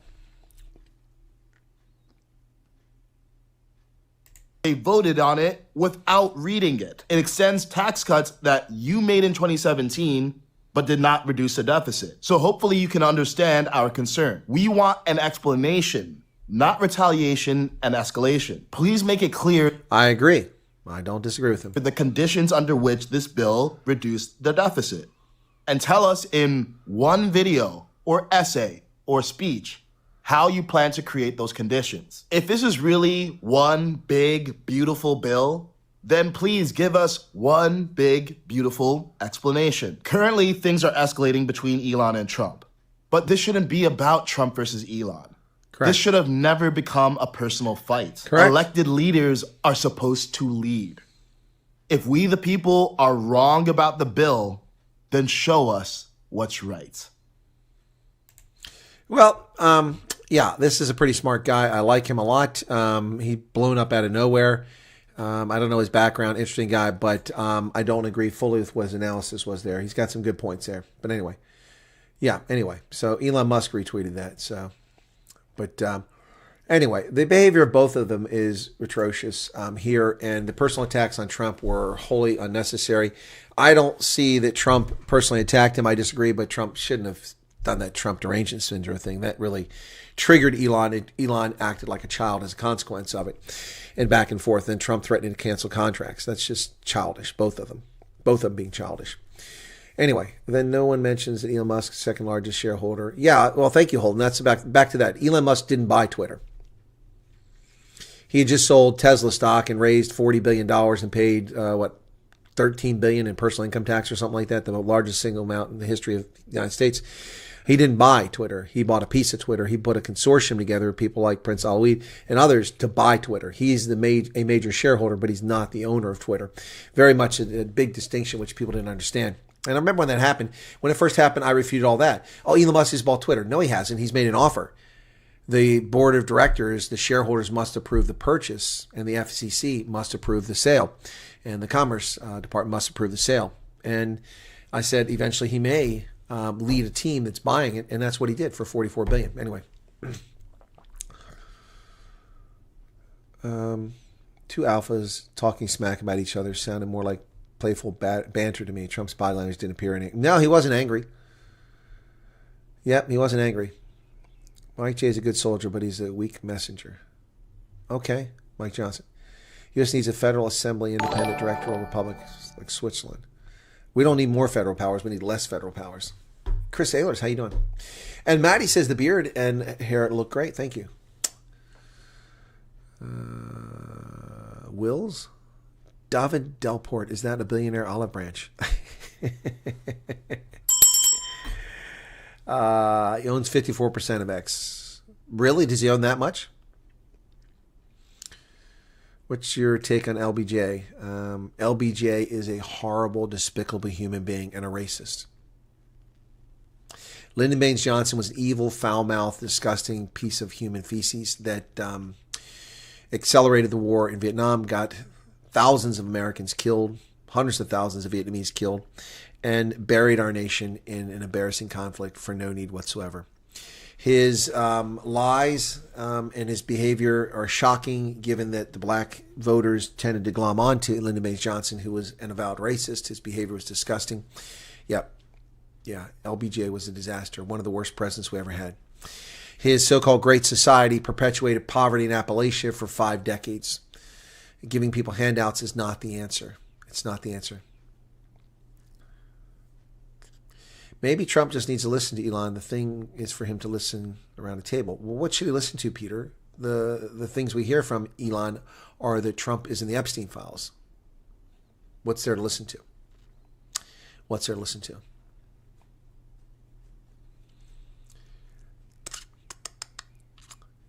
They voted on it without reading it. It extends tax cuts that you made in 2017, but did not reduce the deficit. So hopefully you can understand our concern. We want an explanation, not retaliation and escalation. Please make it clear. I agree. I don't disagree with him. The conditions under which this bill reduced the deficit. And tell us in one video or essay or speech how you plan to create those conditions. If this is really one big, beautiful bill, then please give us one big, beautiful explanation. Currently, things are escalating between Elon and Trump. But this shouldn't be about Trump versus Elon. Correct. This should have never become a personal fight. Correct. Elected leaders are supposed to lead. If we, the people, are wrong about the bill, then show us what's right. Well, yeah, this is a pretty smart guy. I like him a lot. He blown up out of nowhere. I don't know his background. Interesting guy, but I don't agree fully with what his analysis was there. He's got some good points there. But anyway, yeah, anyway. So Elon Musk retweeted that. So, but anyway, the behavior of both of them is atrocious here, and the personal attacks on Trump were wholly unnecessary. I don't see that Trump personally attacked him. I disagree, but Trump shouldn't have done that Trump derangement syndrome thing. That really triggered Elon. Elon acted like a child as a consequence of it, and back and forth. And Trump threatening to cancel contracts. That's just childish, both of them being childish. Anyway, then no one mentions that Elon Musk's second largest shareholder. Yeah, well, thank you, Holden. That's back to that. Elon Musk didn't buy Twitter. He had just sold Tesla stock and raised $40 billion and paid, $13 billion in personal income tax or something like that, the largest single amount in the history of the United States. He didn't buy Twitter. He bought a piece of Twitter. He put a consortium together of people like Prince Alwaleed and others to buy Twitter. He's a major shareholder, but he's not the owner of Twitter. Very much a big distinction, which people didn't understand. And I remember when that happened. When it first happened, I refuted all that. Oh, Elon Musk has bought Twitter. No, he hasn't. He's made an offer. The board of directors, the shareholders must approve the purchase, and the FCC must approve the sale, and the Commerce Department must approve the sale. And I said eventually he may lead a team that's buying it, and that's what he did for $44 billion. Anyway, two alphas talking smack about each other sounded more like playful banter to me. Trump's body language didn't appear in it. No, he wasn't angry. Yep, he wasn't angry. Mike J is a good soldier, but he's a weak messenger. Okay, Mike Johnson. He just needs a Federal Assembly independent directoral republic like Switzerland. We don't need more federal powers. We need less federal powers. Chris Ehlers, how you doing? And Maddie says the beard and hair look great. Thank you. Wills? David Delport, is that a billionaire olive branch? He owns 54% of X. Really? Does he own that much? What's your take on LBJ? LBJ is a horrible, despicable human being and a racist. Lyndon Baines Johnson was an evil, foul-mouthed, disgusting piece of human feces that accelerated the war in Vietnam, got thousands of Americans killed, hundreds of thousands of Vietnamese killed, and buried our nation in an embarrassing conflict for no need whatsoever. His lies and his behavior are shocking, given that the black voters tended to glom onto Lyndon Baines Johnson, who was an avowed racist. His behavior was disgusting. Yep. Yeah, LBJ was a disaster, one of the worst presidents we ever had. His so-called Great Society perpetuated poverty in Appalachia for 5 decades. Giving people handouts is not the answer. It's not the answer. Maybe Trump just needs to listen to Elon. The thing is for him to listen around a table. Well, what should he listen to, Peter? The things we hear from Elon are that Trump is in the Epstein files. What's there to listen to? What's there to listen to?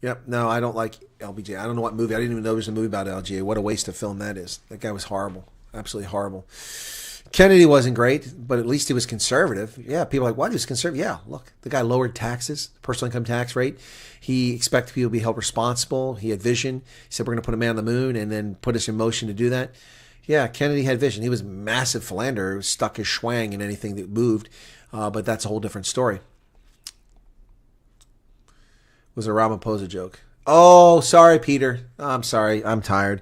Yep. No, I don't like LBJ. I don't know what movie. I didn't even know there was a movie about LBJ. What a waste of film that is. That guy was horrible. Absolutely horrible. Kennedy wasn't great, but at least he was conservative. Yeah, people are like, why? He was conservative. Yeah, look, the guy lowered taxes, personal income tax rate. He expected people to be held responsible. He had vision. He said, we're going to put a man on the moon and then put us in motion to do that. Yeah, Kennedy had vision. He was a massive philanderer who stuck his schwang in anything that moved, but that's a whole different story. Was a Ramaphosa joke. Oh, sorry, Peter. I'm sorry. I'm tired.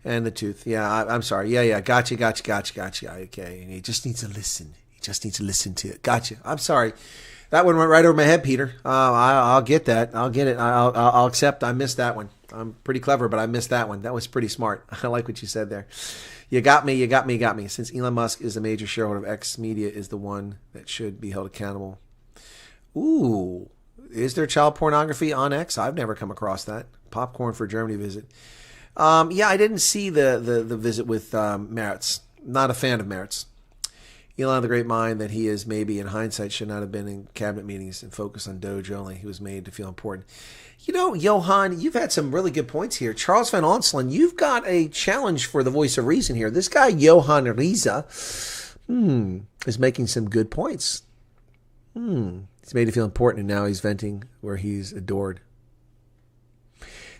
And the tooth. Yeah, I'm sorry. Yeah. Gotcha. Okay. He just needs to listen. He just needs to listen to it. Gotcha. I'm sorry. That one went right over my head, Peter. I'll get that. I'll get it. I'll accept. I missed that one. I'm pretty clever, but I missed that one. That was pretty smart. I like what you said there. You got me. Since Elon Musk is a major shareholder of X, Media is the one that should be held accountable. Ooh. Is there child pornography on X? I've never come across that. Popcorn for Germany visit. Yeah, I didn't see the visit with Meretz. Not a fan of Meretz. Elon, the great mind that he is, maybe in hindsight should not have been in cabinet meetings and focused on Doge only. He was made to feel important. You know, Johan, you've had some really good points here. Charles Van Onselen, you've got a challenge for the voice of reason here. This guy, Johan Riza, is making some good points. He's made to feel important, and now he's venting where he's adored.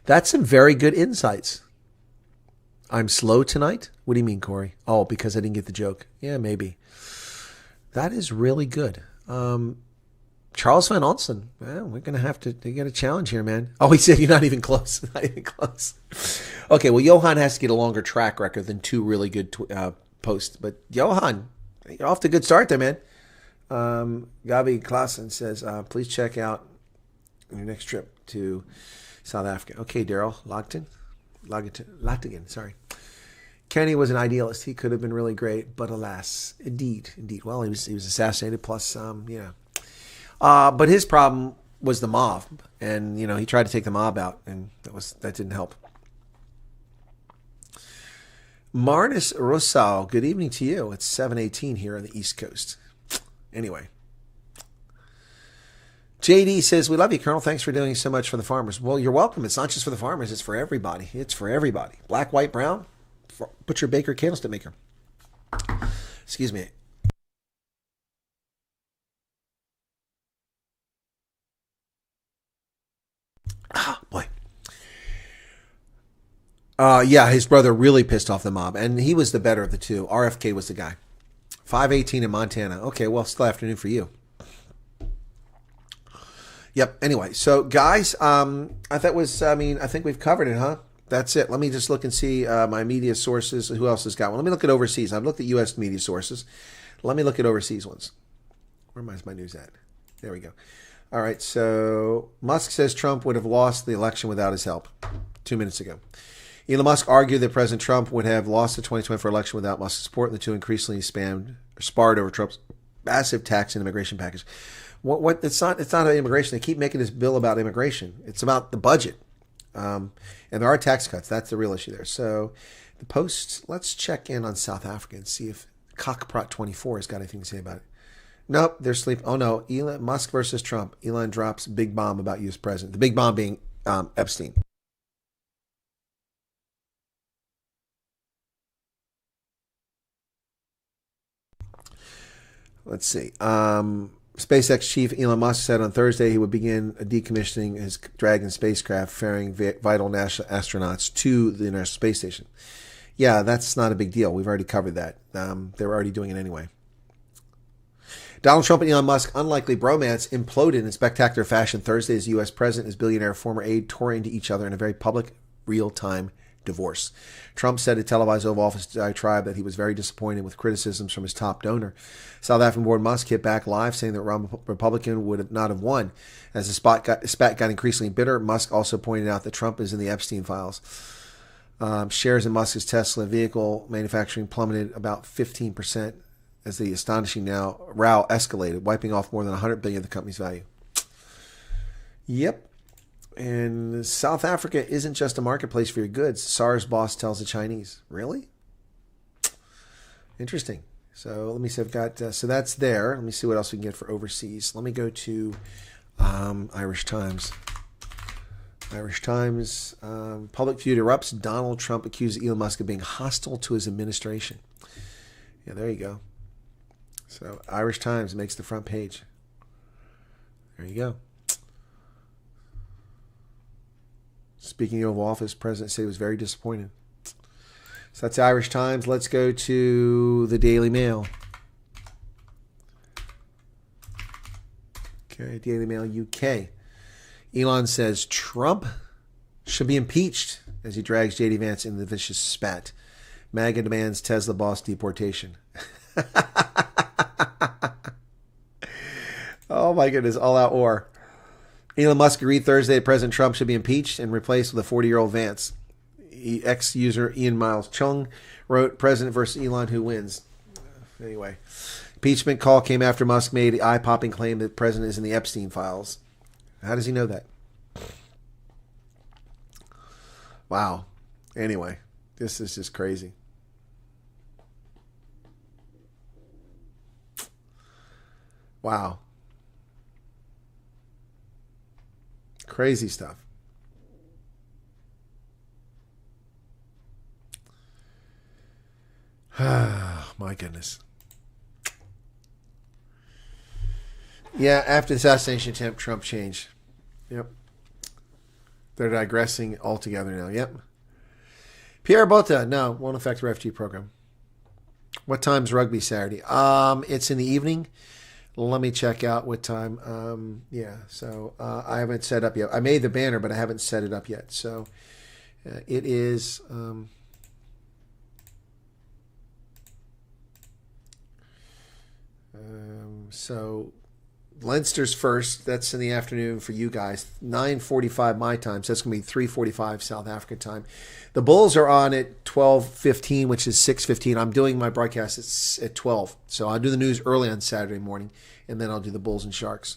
That's some very good insights. I'm slow tonight? What do you mean, Corey? Oh, because I didn't get the joke. Yeah, maybe. That is really good. Charles Van Onselen. Well, we're going to have to get a challenge here, man. Oh, he said you're not even close. Not even close. Okay, well, Johan has to get a longer track record than 2 really good posts. But Johan, you're off to a good start there, man. Gabi Klassen says, please check out your next trip to South Africa. Okay, Daryl Locktigan, sorry. Kenny was an idealist. He could have been really great, but alas, indeed. Well, he was assassinated. Plus, but his problem was the mob, and he tried to take the mob out, and that didn't help. Marnus Rosal, good evening to you. It's 7:18 here on the East Coast. Anyway. JD says, we love you, Colonel. Thanks for doing so much for the farmers. Well, you're welcome. It's not just for the farmers. It's for everybody. It's for everybody. Black, white, brown. Butcher, baker, candlestick maker. Excuse me. Boy. Yeah, his brother really pissed off the mob, and he was the better of the two. RFK was the guy. 5:18 in Montana. Okay, well, still afternoon for you. Yep. Anyway, so guys, I think we've covered it, huh? That's it. Let me just look and see my media sources. Who else has got one? Let me look at overseas. I've looked at U.S. media sources. Let me look at overseas ones. Where is my news at? There we go. All right. So Musk says Trump would have lost the election without his help 2 minutes ago. Elon Musk argued that President Trump would have lost the 2024 election without Musk's support, and the two increasingly sparred over Trump's massive tax and immigration package. What? It's not about immigration. They keep making this bill about immigration. It's about the budget, and there are tax cuts. That's the real issue there. So, the Post. Let's check in on South Africa and see if Cockprot 24 has got anything to say about it. Nope, they're sleeping. Oh no, Elon Musk versus Trump. Elon drops big bomb about U.S. president. The big bomb being Epstein. Let's see. SpaceX chief Elon Musk said on Thursday he would begin decommissioning his Dragon spacecraft ferrying vital national astronauts to the International Space Station. Yeah, that's not a big deal. We've already covered that. They were already doing it anyway. Donald Trump and Elon Musk unlikely bromance imploded in spectacular fashion Thursday as U.S. president and his billionaire former aide tore into each other in a very public, real-time divorce. Trump said at televised Oval Office diatribe that he was very disappointed with criticisms from his top donor. South African board Musk hit back live, saying that Republican would not have won. As the spat got increasingly bitter, Musk also pointed out that Trump is in the Epstein files. Shares in Musk's Tesla vehicle manufacturing plummeted about 15% as the astonishing row escalated, wiping off more than $100 billion of the company's value. Yep. And South Africa isn't just a marketplace for your goods. SARS boss tells the Chinese. Really? Interesting. So let me see. I've got so that's there. Let me see what else we can get for overseas. Let me go to Irish Times. Irish Times. Public feud erupts. Donald Trump accuses Elon Musk of being hostile to his administration. Yeah, there you go. So Irish Times makes the front page. There you go. Speaking of Oval Office, President said he was very disappointed. So that's Irish Times. Let's go to the Daily Mail. Okay, Daily Mail UK. Elon says Trump should be impeached as he drags J.D. Vance in the vicious spat. MAGA demands Tesla boss deportation. Oh my goodness, all-out war. Elon Musk agreed Thursday that President Trump should be impeached and replaced with a 40-year-old Vance. Ex-user Ian Miles Chung wrote, President versus Elon, who wins? Anyway, impeachment call came after Musk made the eye-popping claim that the president is in the Epstein files. How does he know that? Wow. Anyway, this is just crazy. Wow. Crazy stuff. My goodness. Yeah, after the assassination attempt, Trump changed. Yep. They're digressing altogether now. Yep. Pierre Botta, no, won't affect the refugee program. What time's rugby Saturday? It's in the evening. Let me check out what time. Yeah, so I haven't set up yet. I made the banner, but I haven't set it up yet. So it is. So Leinster's first. That's in the afternoon for you guys. 9:45 my time. So that's going to be 3:45 South Africa time. The Bulls are on at 12:15, which is 6:15. I'm doing my broadcast at 12. So I'll do the news early on Saturday morning, and then I'll do the Bulls and Sharks.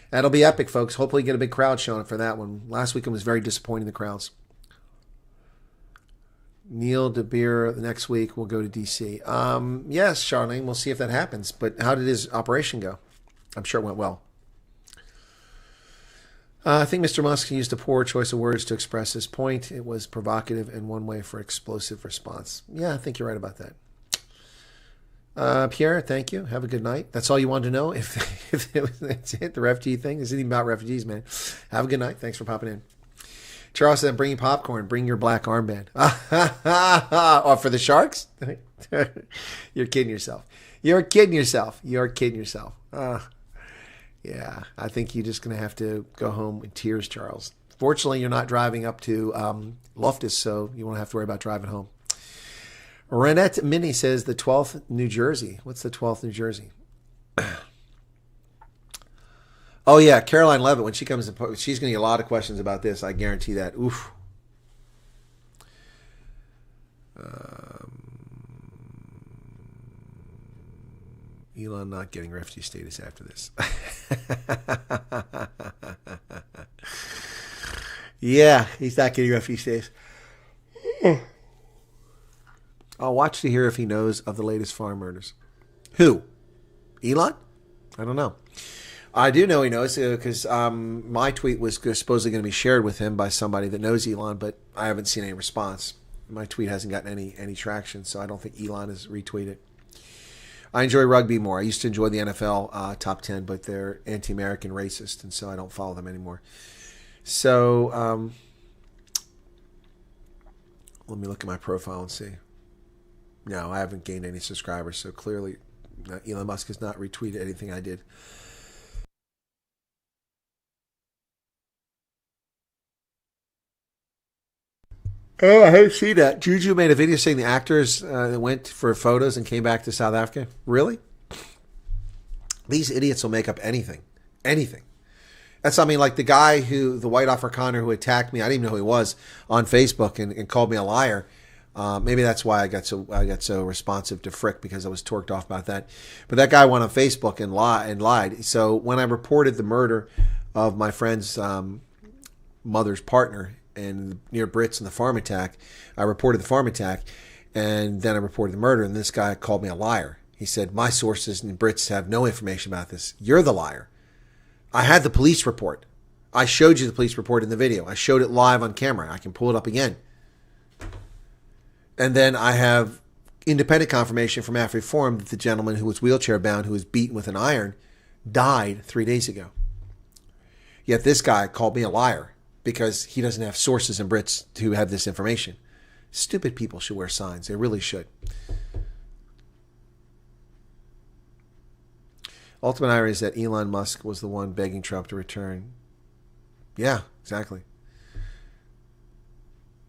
That'll be epic, folks. Hopefully get a big crowd showing up for that one. Last weekend was very disappointing, the crowds. Neil De Beer, the next week we'll go to D.C. Yes, Charlene, we'll see if that happens. But how did his operation go? I'm sure it went well. I think Mr. Musk used a poor choice of words to express his point. It was provocative and one way for explosive response. Yeah, I think you're right about that. Pierre, thank you. Have a good night. That's all you wanted to know? If it was, that's it, the refugee thing? This isn't even about refugees, man. Have a good night. Thanks for popping in. Charles said, bring popcorn. Bring your black armband. Oh, for the Sharks? You're kidding yourself. You're kidding yourself. You're kidding yourself. Yeah, I think you're just going to have to go home in tears, Charles. Fortunately, you're not driving up to Loftus, so you won't have to worry about driving home. Renette Minnie says the 12th New Jersey. What's the 12th New Jersey? Oh, yeah, Caroline Levitt, when she comes in, she's going to get a lot of questions about this. I guarantee that. Oof. Elon not getting refugee status after this. Yeah, he's not getting refugee status. I'll watch to hear if he knows of the latest farm murders. Who? Elon? I don't know. I do know he knows because my tweet was supposedly going to be shared with him by somebody that knows Elon, but I haven't seen any response. My tweet hasn't gotten any traction, so I don't think Elon has retweeted. I enjoy rugby more. I used to enjoy the NFL top 10, but they're anti-American racist, and so I don't follow them anymore. So let me look at my profile and see. No, I haven't gained any subscribers, so clearly Elon Musk has not retweeted anything I did. Oh, I didn't see that. Juju made a video saying the actors that went for photos and came back to South Africa. Really? These idiots will make up anything. Anything. That's, I mean, like the guy the white Afrikaner who attacked me, I didn't even know who he was, on Facebook and called me a liar. Maybe that's why I got so responsive to Frick, because I was torqued off about that. But that guy went on Facebook and lied. So when I reported the murder of my friend's mother's partner, and near Brits and the farm attack, I reported the farm attack, and then I reported the murder, and this guy called me a liar. He said, my sources in Brits have no information about this. You're the liar. I had the police report. I showed you the police report in the video. I showed it live on camera. I can pull it up again. And then I have independent confirmation from AfriForum that the gentleman who was wheelchair bound, who was beaten with an iron, died 3 days ago. Yet this guy called me a liar because he doesn't have sources in Brits to have this information. Stupid people should wear signs. They really should. Ultimate irony is that Elon Musk was the one begging Trump to return. Yeah, exactly.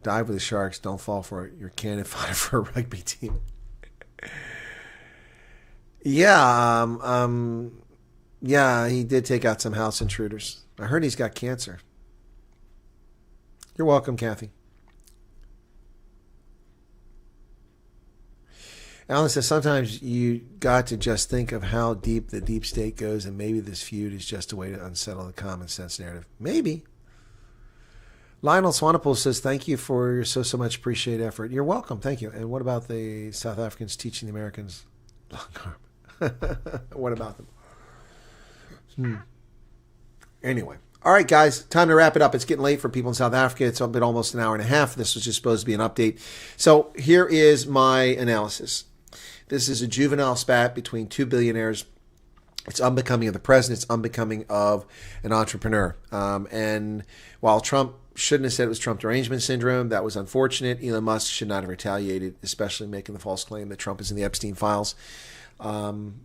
Dive with the sharks. Don't fall for it. You're cannon fodder for a rugby team. Yeah, yeah, he did take out some house intruders. I heard he's got cancer. You're welcome, Kathy. Alan says, sometimes you got to just think of how deep the deep state goes, and maybe this feud is just a way to unsettle the common sense narrative. Maybe. Lionel Swanepoel says, thank you for your so much appreciated effort. You're welcome. Thank you. And what about the South Africans teaching the Americans long arm? What about them? Anyway. All right, guys, time to wrap it up. It's getting late for people in South Africa. It's been almost an hour and a half. This was just supposed to be an update. So here is my analysis. This is a juvenile spat between two billionaires. It's unbecoming of the president. It's unbecoming of an entrepreneur. And while Trump shouldn't have said it was Trump derangement syndrome, that was unfortunate. Elon Musk should not have retaliated, especially making the false claim that Trump is in the Epstein files. And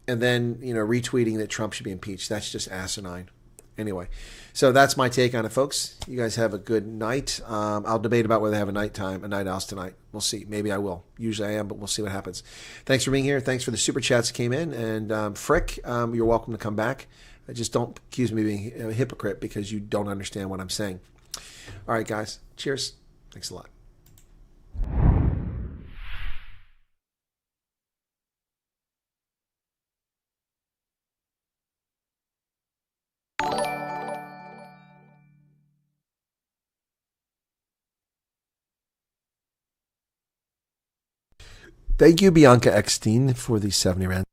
then, retweeting that Trump should be impeached. That's just asinine. Anyway, so that's my take on it, folks. You guys have a good night. I'll debate about whether I have a night house tonight. We'll see. Maybe I will. Usually I am, but we'll see what happens. Thanks for being here. Thanks for the super chats that came in. And Frick, you're welcome to come back. Just don't accuse me of being a hypocrite because you don't understand what I'm saying. All right, guys. Cheers. Thanks a lot. Thank you, Bianca Eckstein, for the 70 rand.